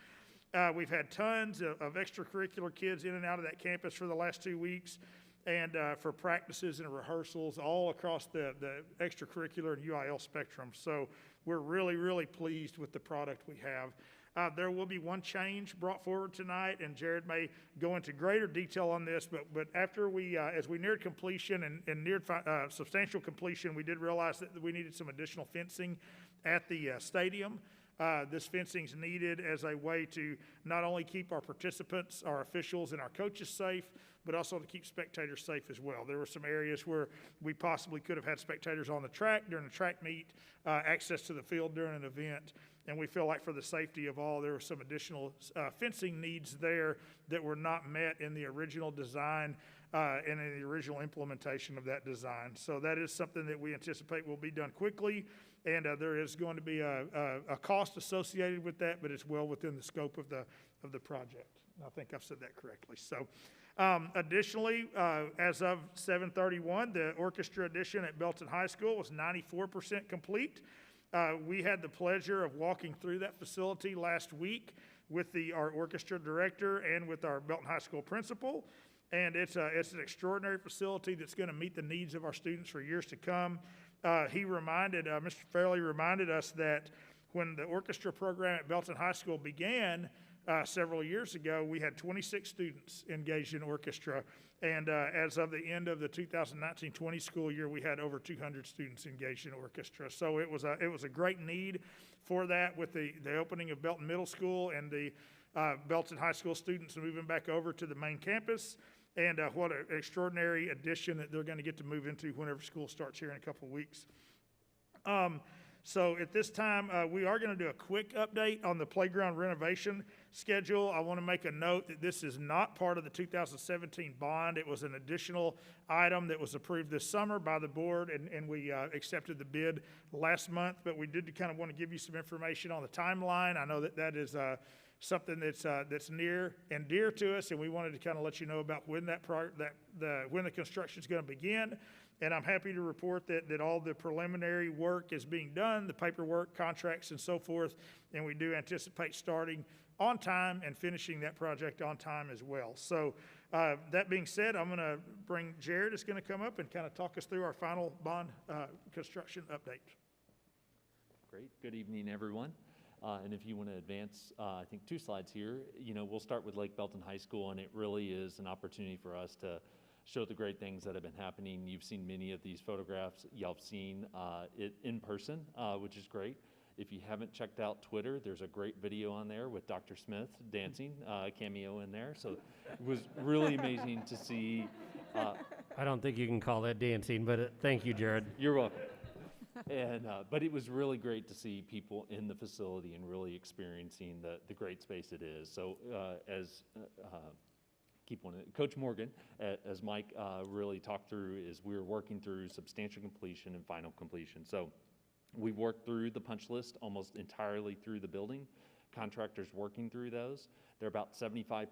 We've had tons of extracurricular kids in and out of that campus for the last 2 weeks, and for practices and rehearsals all across the extracurricular and UIL spectrum. So we're really, really pleased with the product we have. There will be one change brought forward tonight, and Jared may go into greater detail on this, but after as we neared completion and neared substantial completion, we did realize that we needed some additional fencing at the stadium. This fencing is needed as a way to not only keep our participants, our officials, and our coaches safe, but also to keep spectators safe as well. There were some areas where we possibly could have had spectators on the track during a track meet, access to the field during an event, and we feel like for the safety of all, there were some additional fencing needs there that were not met in the original design and in the original implementation of that design. So that is something that we anticipate will be done quickly, and there is going to be a cost associated with that, but it's well within the scope of the project. I think I've said that correctly. So additionally, as of 7/31, the orchestra edition at Belton High School was 94% complete. We had the pleasure of walking through that facility last week with our orchestra director and with our Belton High School principal. And it's an extraordinary facility that's going to meet the needs of our students for years to come. Mr. Fairley reminded us that when the orchestra program at Belton High School began several years ago, we had 26 students engaged in orchestra. And as of the end of the 2019-20 school year, we had over 200 students engaged in orchestra. So it was a great need for that with the opening of Belton Middle School and the Belton High School students moving back over to the main campus. And what an extraordinary addition that they're going to get to move into whenever school starts here in a couple of weeks. So at this time, we are going to do a quick update on the playground renovation schedule. I want to make a note that this is not part of the 2017 bond. It was an additional item that was approved this summer by the board, and we accepted the bid last month. But we did kind of want to give you some information on the timeline. I know that that is something that's near and dear to us, and we wanted to kind of let you know about when when the construction is going to begin. And I'm happy to report that all the preliminary work is being done, the paperwork, contracts, and so forth, and we do anticipate starting on time and finishing that project on time as well. So that being said, I'm going to bring Jared, is going to come up and kind of talk us through our final bond construction update. Great. Good evening, everyone. And if you want to advance, I think 2 slides here, we'll start with Lake Belton High School, and it really is an opportunity for us to show the great things that have been happening. You've seen many of these photographs. Y'all have seen it in person, which is great. If you haven't checked out Twitter, there's a great video on there with Dr. Smith dancing, cameo in there. So it was really amazing to see. I don't think you can call that dancing, but thank you, Jared. You're welcome. And but it was really great to see people in the facility and really experiencing the great space it is. So Coach Morgan, as Mike really talked through, is we're working through substantial completion and final completion. So we've worked through the punch list almost entirely through the building. Contractors working through those. They're about 75%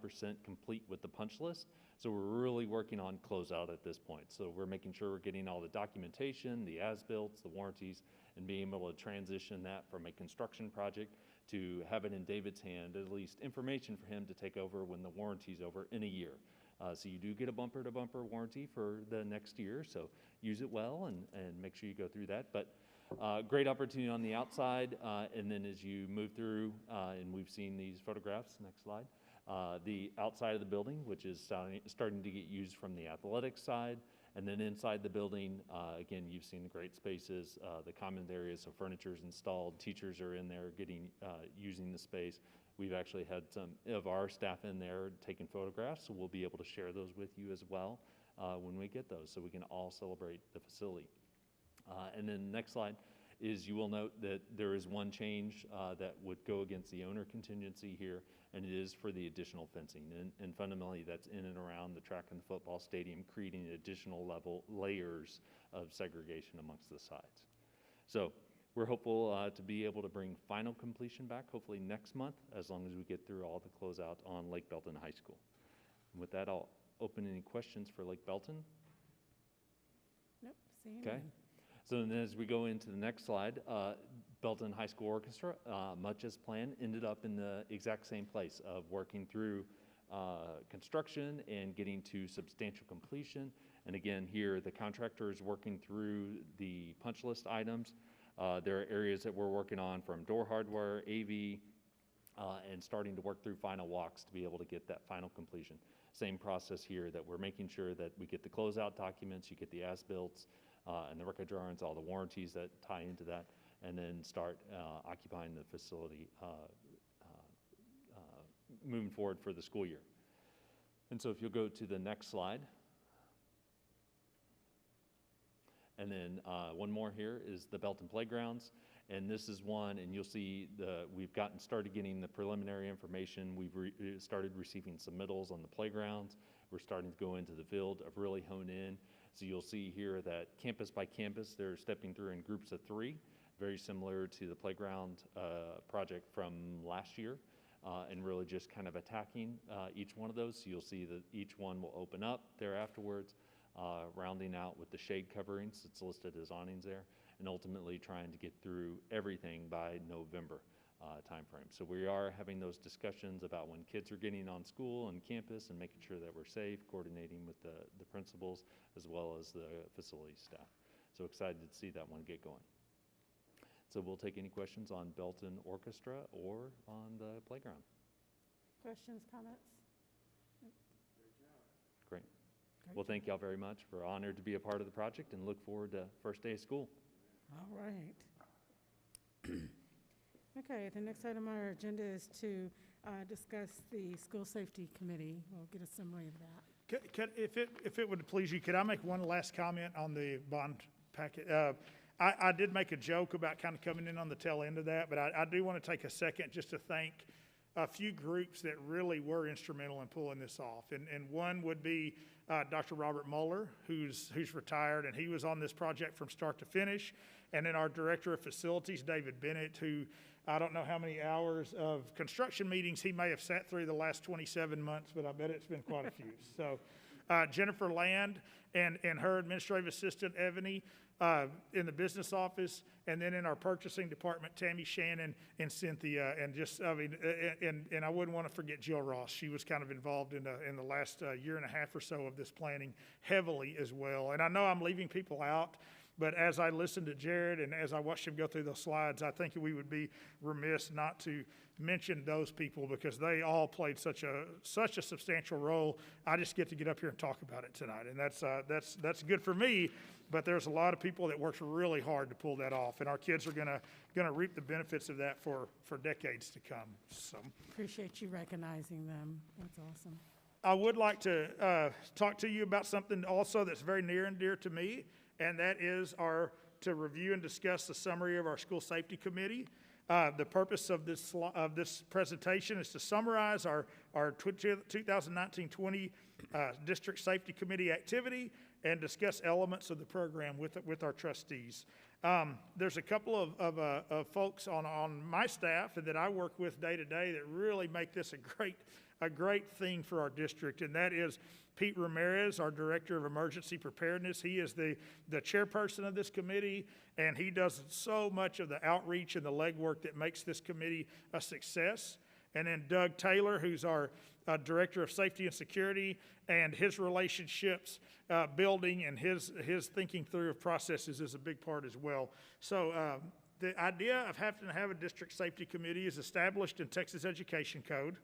complete with the punch list. So we're really working on closeout at this point. So we're making sure we're getting all the documentation, the as-builts, the warranties, and being able to transition that from a construction project to have it in David's hand, at least information for him to take over when the warranty's over in a year. So you do get a bumper-to-bumper warranty for the next year, so use it well and make sure you go through that. But great opportunity on the outside, and then as you move through, and we've seen these photographs, next slide, the outside of the building, which is starting to get used from the athletics side, and then inside the building, again, you've seen the great spaces, the common areas, so furniture's installed, teachers are in there using the space. We've actually had some of our staff in there taking photographs, so we'll be able to share those with you as well when we get those, so we can all celebrate the facility. And then the next slide is you will note that there is one change that would go against the owner contingency here, and it is for the additional fencing. And fundamentally, that's in and around the track and the football stadium, creating additional layers of segregation amongst the sides. So we're hopeful to be able to bring final completion back, hopefully next month, as long as we get through all the closeout on Lake Belton High School. And with that, I'll open any questions for Lake Belton. Nope, seeing Okay. none. So then as we go into the next slide, Belton High School Orchestra, much as planned, ended up in the exact same place of working through construction and getting to substantial completion. And again, here, the contractor is working through the punch list items. There are areas that we're working on from door hardware, AV, and starting to work through final walks to be able to get that final completion. Same process here, that we're making sure that we get the closeout documents, you get the as-builts, and the record drawings, all the warranties that tie into that, and then start occupying the facility moving forward for the school year. And so if you'll go to the next slide. And then one more here is the Belton Playgrounds. And this is one, and you'll see we've started getting the preliminary information. We've started receiving submittals on the playgrounds. We're starting to go into the field of really hone in. So you'll see here that campus by campus, they're stepping through in groups of 3, very similar to the playground project from last year, and really just kind of attacking each one of those. So you'll see that each one will open up there afterwards, rounding out with the shade coverings. It's listed as awnings there, and ultimately trying to get through everything by November timeframe. So we are having those discussions about when kids are getting on school and campus and making sure that we're safe, coordinating with the principals as well as the facility staff. So excited to see that one get going. So we'll take any questions on Belton Orchestra or on the playground. Questions, comments? Great. Well, thank y'all very much. We're honored to be a part of the project and look forward to first day of school. All right. Okay, the next item on our agenda is to discuss the School Safety Committee. We'll get a summary of that. If it would please you, could I make one last comment on the bond packet? I did make a joke about kind of coming in on the tail end of that, but I do want to take a second just to thank a few groups that really were instrumental in pulling this off. And one would be Dr. Robert Mueller, who's retired, and he was on this project from start to finish. And then our Director of Facilities, David Bennett, who I don't know how many hours of construction meetings he may have sat through the last 27 months, but I bet it's been quite a few. So Jennifer Land and her administrative assistant, Ebony, in the business office, and then in our purchasing department, Tammy Shannon and Cynthia, and just, I mean, and I wouldn't want to forget Jill Ross. She was kind of involved in the last year and a half or so of this planning heavily as well. And I know I'm leaving people out, but as I listened to Jared and as I watched him go through those slides, I think we would be remiss not to mention those people because they all played such a substantial role. I just get to get up here and talk about it tonight, and that's good for me. But there's a lot of people that worked really hard to pull that off, and our kids are gonna reap the benefits of that for decades to come. So Appreciate you recognizing them. That's awesome. I would like to talk to you about something also that's very near and dear to me, and that is to review and discuss the summary of our school safety committee. The purpose of this presentation is to summarize our 2019-20 district safety committee activity and discuss elements of the program with our trustees. There's a couple of folks on my staff and that I work with day to day that really make this a great thing for our district, and that is Pete Ramirez, our Director of Emergency Preparedness. He is the chairperson of this committee, and he does so much of the outreach and the legwork that makes this committee a success. And then Doug Taylor, who's our Director of Safety and Security, and his relationships building and his thinking through of processes is a big part as well. So the idea of having to have a district safety committee is established in Texas Education Code.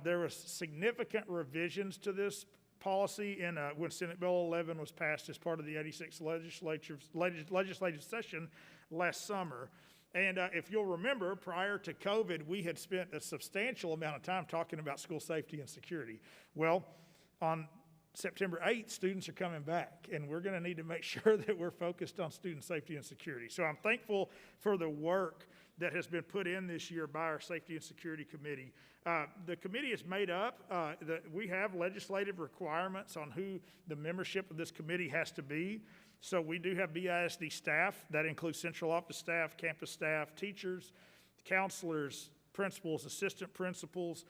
There was significant revisions to this policy when Senate Bill 11 was passed as part of the 86th legislative session last summer. And if you'll remember, prior to COVID, we had spent a substantial amount of time talking about school safety and security. Well, on September 8th, students are coming back, and we're going to need to make sure that we're focused on student safety and security. So I'm thankful for the work that has been put in this year by our Safety and Security Committee. The committee is made up, we have legislative requirements on who the membership of this committee has to be. So we do have BISD staff. That includes central office staff, campus staff, teachers, counselors, principals, assistant principals.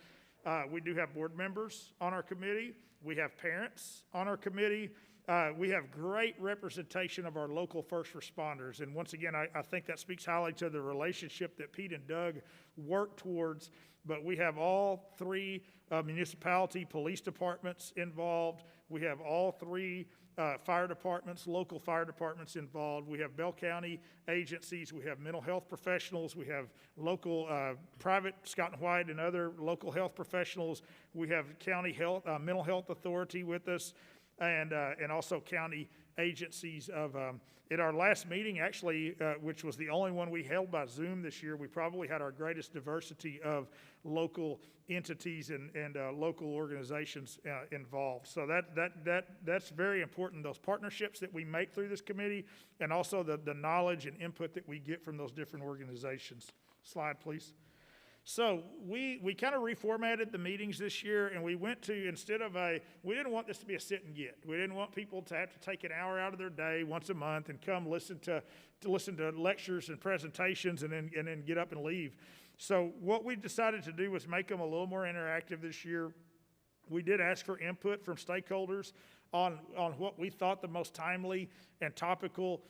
We do have board members on our committee. We have parents on our committee. We have great representation of our local first responders. And once again, I think that speaks highly to the relationship that Pete and Doug work towards. But we have all three municipality police departments involved. We have all three fire departments, local fire departments involved. We have Bell County agencies. We have mental health professionals. We have local private Scott and White and other local health professionals. We have county health, mental health authority with us, and also county agencies of, at our last meeting, actually, which was the only one we held by Zoom this year, we probably had our greatest diversity of local entities and local organizations involved. So that's very important, those partnerships that we make through this committee, and also the knowledge and input that we get from those different organizations. Slide, please. So we kind of reformatted the meetings this year, and we went to, we didn't want this to be a sit and get. We didn't want people to have to take an hour out of their day once a month and come listen to lectures and presentations and then get up and leave. So what we decided to do was make them a little more interactive this year. We did ask for input from stakeholders on what we thought the most timely and topical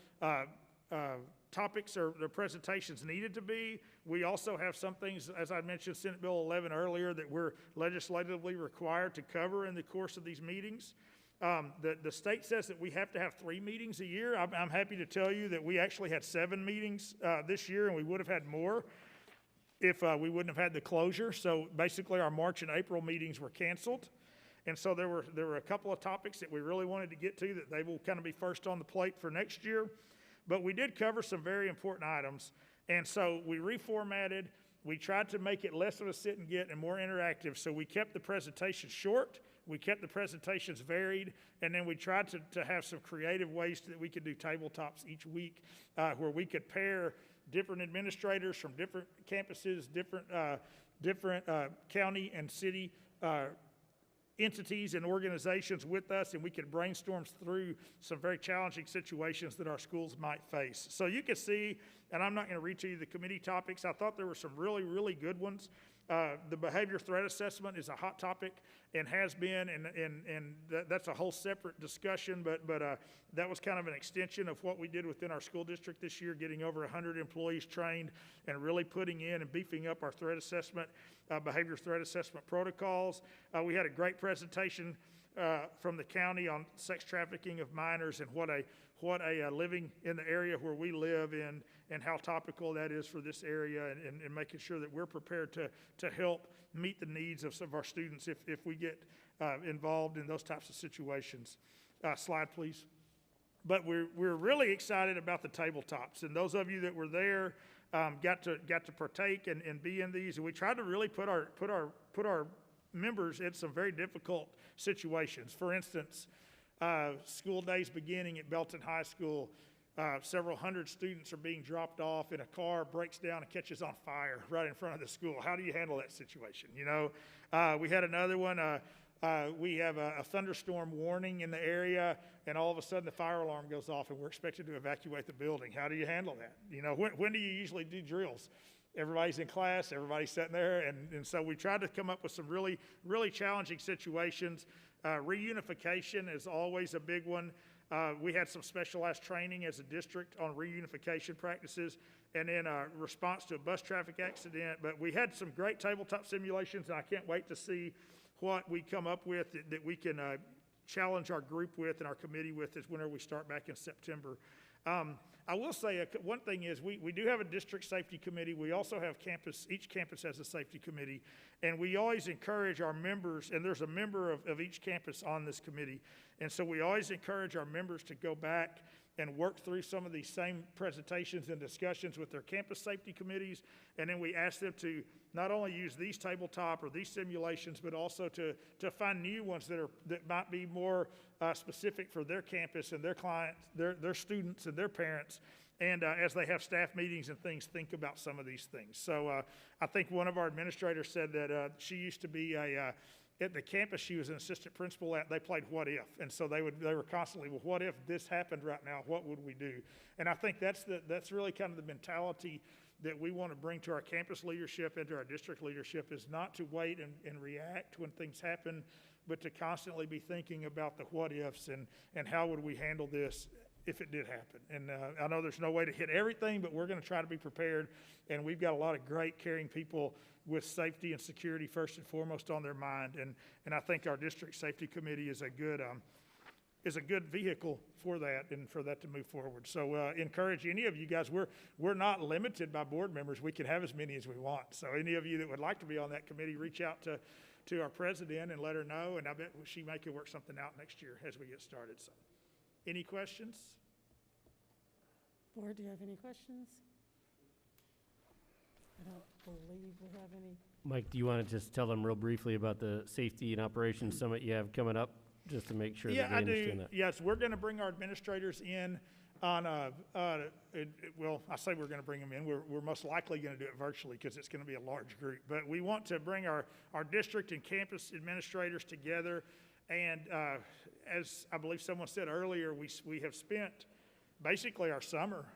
topics or the presentations needed to be. We also have some things, as I mentioned, Senate Bill 11 earlier, that we're legislatively required to cover in the course of these meetings. The state says that we have to have 3 meetings a year. I'm happy to tell you that we actually had 7 meetings this year, and we would have had more if we wouldn't have had the closure. So basically our March and April meetings were canceled. And so there were a couple of topics that we really wanted to get to that they will kind of be first on the plate for next year. But we did cover some very important items. And so we reformatted. We tried to make it less of a sit and get and more interactive. So we kept the presentation short. we kept the presentations varied, and then we tried to have some creative ways that we could do tabletops each week, where we could pair different administrators from different campuses, different county and city entities and organizations with us, and we could brainstorm through some very challenging situations that our schools might face. So you can see, and I'm not going to read to you the committee topics. I thought there were some really, really good ones. The behavior threat assessment is a hot topic and has been, and that's a whole separate discussion, but that was kind of an extension of what we did within our school district this year, getting over 100 employees trained and really putting in and beefing up our threat assessment, behavior threat assessment protocols. We had a great presentation from the county on sex trafficking of minors and what a living in the area where we live in and how topical that is for this area, and making sure that we're prepared to help meet the needs of some of our students if we get involved in those types of situations. Slide, please. But we're really excited about the tabletops, and those of you that were there got to partake and be in these. And we tried to really put our members in some very difficult situations. For instance, school days beginning at Belton High School, several hundred students are being dropped off, and a car breaks down and catches on fire right in front of the school. How do you handle that situation? You know, we had another one. We have a thunderstorm warning in the area, and all of a sudden the fire alarm goes off, and we're expected to evacuate the building. How do you handle that? You know, when do you usually do drills? Everybody's in class, everybody's sitting there, and so we tried to come up with some really, really challenging situations. Reunification is always a big one. We had some specialized training as a district on reunification practices, and then response to a bus traffic accident. But we had some great tabletop simulations, and I can't wait to see what we come up with that we can challenge our group with and our committee with is whenever we start back in September. I will say one thing is we do have a district safety committee. We also have each campus has a safety committee, and we always encourage our members, and there's a member of each campus on this committee, and so we always encourage our members to go back and work through some of these same presentations and discussions with their campus safety committees, and then we ask them to not only use these tabletop or these simulations, but also to find new ones that might be more specific for their campus and their clients, their students and their parents, and as they have staff meetings and things, think about some of these things. So I think one of our administrators said that she used to be at the campus she was an assistant principal at, they played what if, and so they were constantly, well, what if this happened right now? What would we do? And I think that's really kind of the mentality that we want to bring to our campus leadership and to our district leadership, is not to wait and react when things happen, but to constantly be thinking about the what ifs and how would we handle this if it did happen. And I know there's no way to hit everything, but we're going to try to be prepared, and we've got a lot of great caring people with safety and security first and foremost on their mind, and I think our district safety committee is a good vehicle for that and for that to move forward. So encourage any of you guys. We're not limited by board members. We can have as many as we want. So any of you that would like to be on that committee, reach out to our president and let her know, and I bet she can work something out next year as we get started. So any questions? Board, do you have any questions? I don't believe we have any. Mike, do you want to just tell them real briefly about the Safety and Operations Summit you have coming up, just to make sure that they understand that? Yes, we're going to bring our administrators in on well, I say we're going to bring them in. We're most likely going to do it virtually because it's going to be a large group. But we want to bring our district and campus administrators together. And as I believe someone said earlier, we have spent basically our summer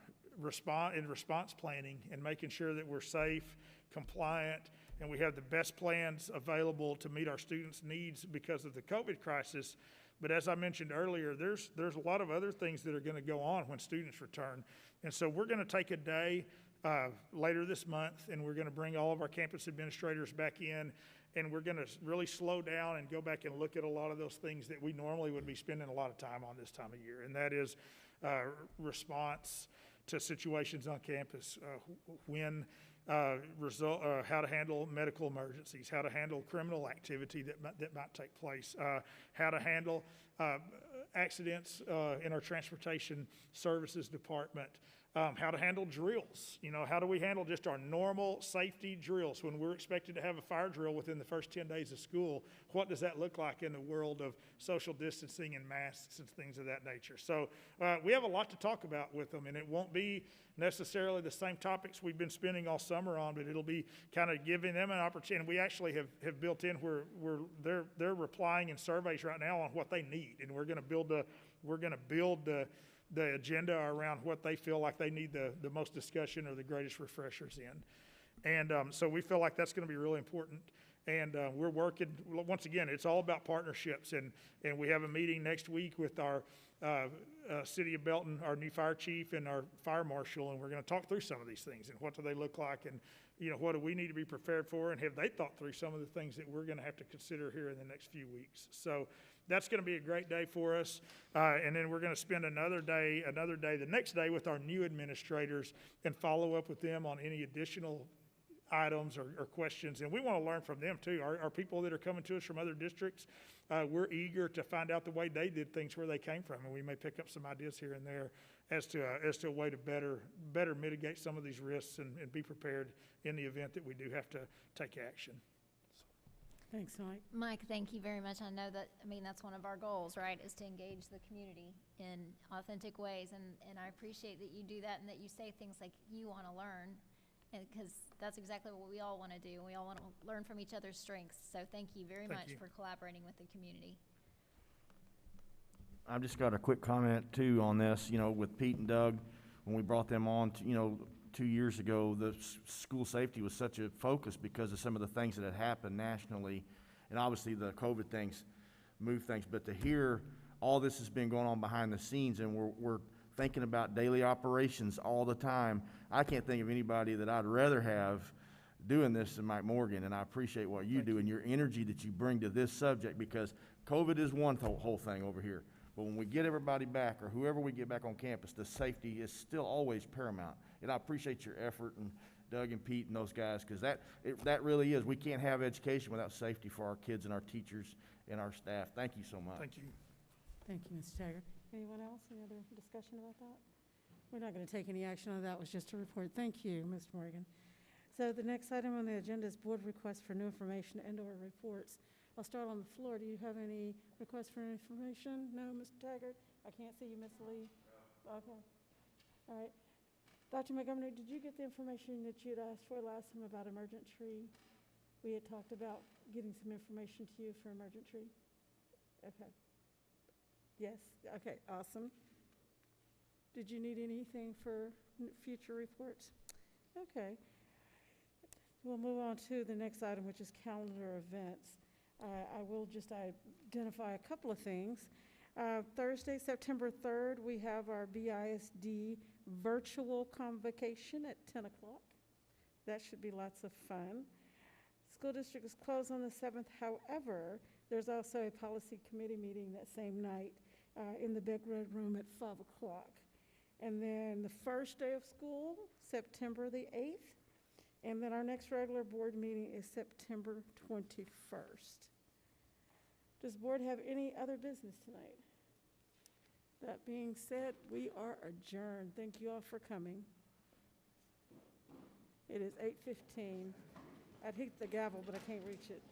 response planning and making sure that we're safe, compliant, and we have the best plans available to meet our students' needs because of the COVID crisis. But as I mentioned earlier, there's a lot of other things that are going to go on when students return. And so we're going to take a day later this month, and we're going to bring all of our campus administrators back in, and we're going to really slow down and go back and look at a lot of those things that we normally would be spending a lot of time on this time of year, and that is response to situations on campus, how to handle medical emergencies, how to handle criminal activity that might take place, how to handle accidents in our transportation services department, how to handle drills. You know, how do we handle just our normal safety drills when we're expected to have a fire drill within the first 10 days of school? What does that look like in the world of social distancing and masks and things of that nature? So we have a lot to talk about with them, and it won't be necessarily the same topics we've been spending all summer on, but it'll be kind of giving them an opportunity. We actually have built in where they're replying in surveys right now on what they need, and we're going to build the agenda around what they feel like they need the most discussion or the greatest refreshers in. And so we feel like that's going to be really important. And we're working, once again, it's all about partnerships. And we have a meeting next week with our City of Belton, our new fire chief and our fire marshal, and we're going to talk through some of these things and what do they look like, and you know, what do we need to be prepared for, and have they thought through some of the things that we're going to have to consider here in the next few weeks. So that's going to be a great day for us. And then we're going to spend another day, the next day with our new administrators and follow up with them on any additional items or questions. And we want to learn from them too. Our people that are coming to us from other districts, we're eager to find out the way they did things where they came from. And we may pick up some ideas here and there as to a way to better mitigate some of these risks and be prepared in the event that we do have to take action. Thanks, Mike. Mike, thank you very much. I know that, that's one of our goals, right, is to engage the community in authentic ways. And I appreciate that you do that and that you say things like you want to learn, because that's exactly what we all want to do. We all want to learn from each other's strengths. So thank you very much for collaborating with the community. I've just got a quick comment too on this, with Pete and Doug, when we brought them on, 2 years ago, the school safety was such a focus because of some of the things that had happened nationally, and obviously the COVID things moved things, but to hear all this has been going on behind the scenes, and we're thinking about daily operations all the time. I can't think of anybody that I'd rather have doing this than Mike Morgan, and I appreciate what you do and your energy that you bring to this subject, because COVID is one whole thing over here. But when we get everybody back, or whoever we get back on campus, the safety is still always paramount. And I appreciate your effort, and Doug and Pete and those guys, because that really is. We can't have education without safety for our kids and our teachers and our staff. Thank you so much. Thank you. Thank you, Mr. Taggart. Anyone else? Any other discussion about that? We're not going to take any action on that. It was just a report. Thank you, Mr. Morgan. So the next item on the agenda is board requests for new information and/or reports. I'll start on the floor. Do you have any requests for information? No, Mr. Taggart? I can't see you, Ms. Lee. No. Okay. All right. Dr. Montgomery, did you get the information that you had asked for last time about Emergent Tree? We had talked about getting some information to you for Emergent Tree. Okay. Yes? Okay, awesome. Did you need anything for future reports? Okay. We'll move on to the next item, which is calendar events. I will just identify a couple of things. Thursday, September 3rd, we have our BISD virtual convocation at 10 o'clock. That should be lots of fun. School district is closed on the 7th. However, there's also a policy committee meeting that same night in the Big Red Room at 5 o'clock. And then the first day of school, September the 8th. And then our next regular board meeting is September 21st. Does the board have any other business tonight? That being said, we are adjourned. Thank you all for coming. It is 8:15. I'd hit the gavel, but I can't reach it.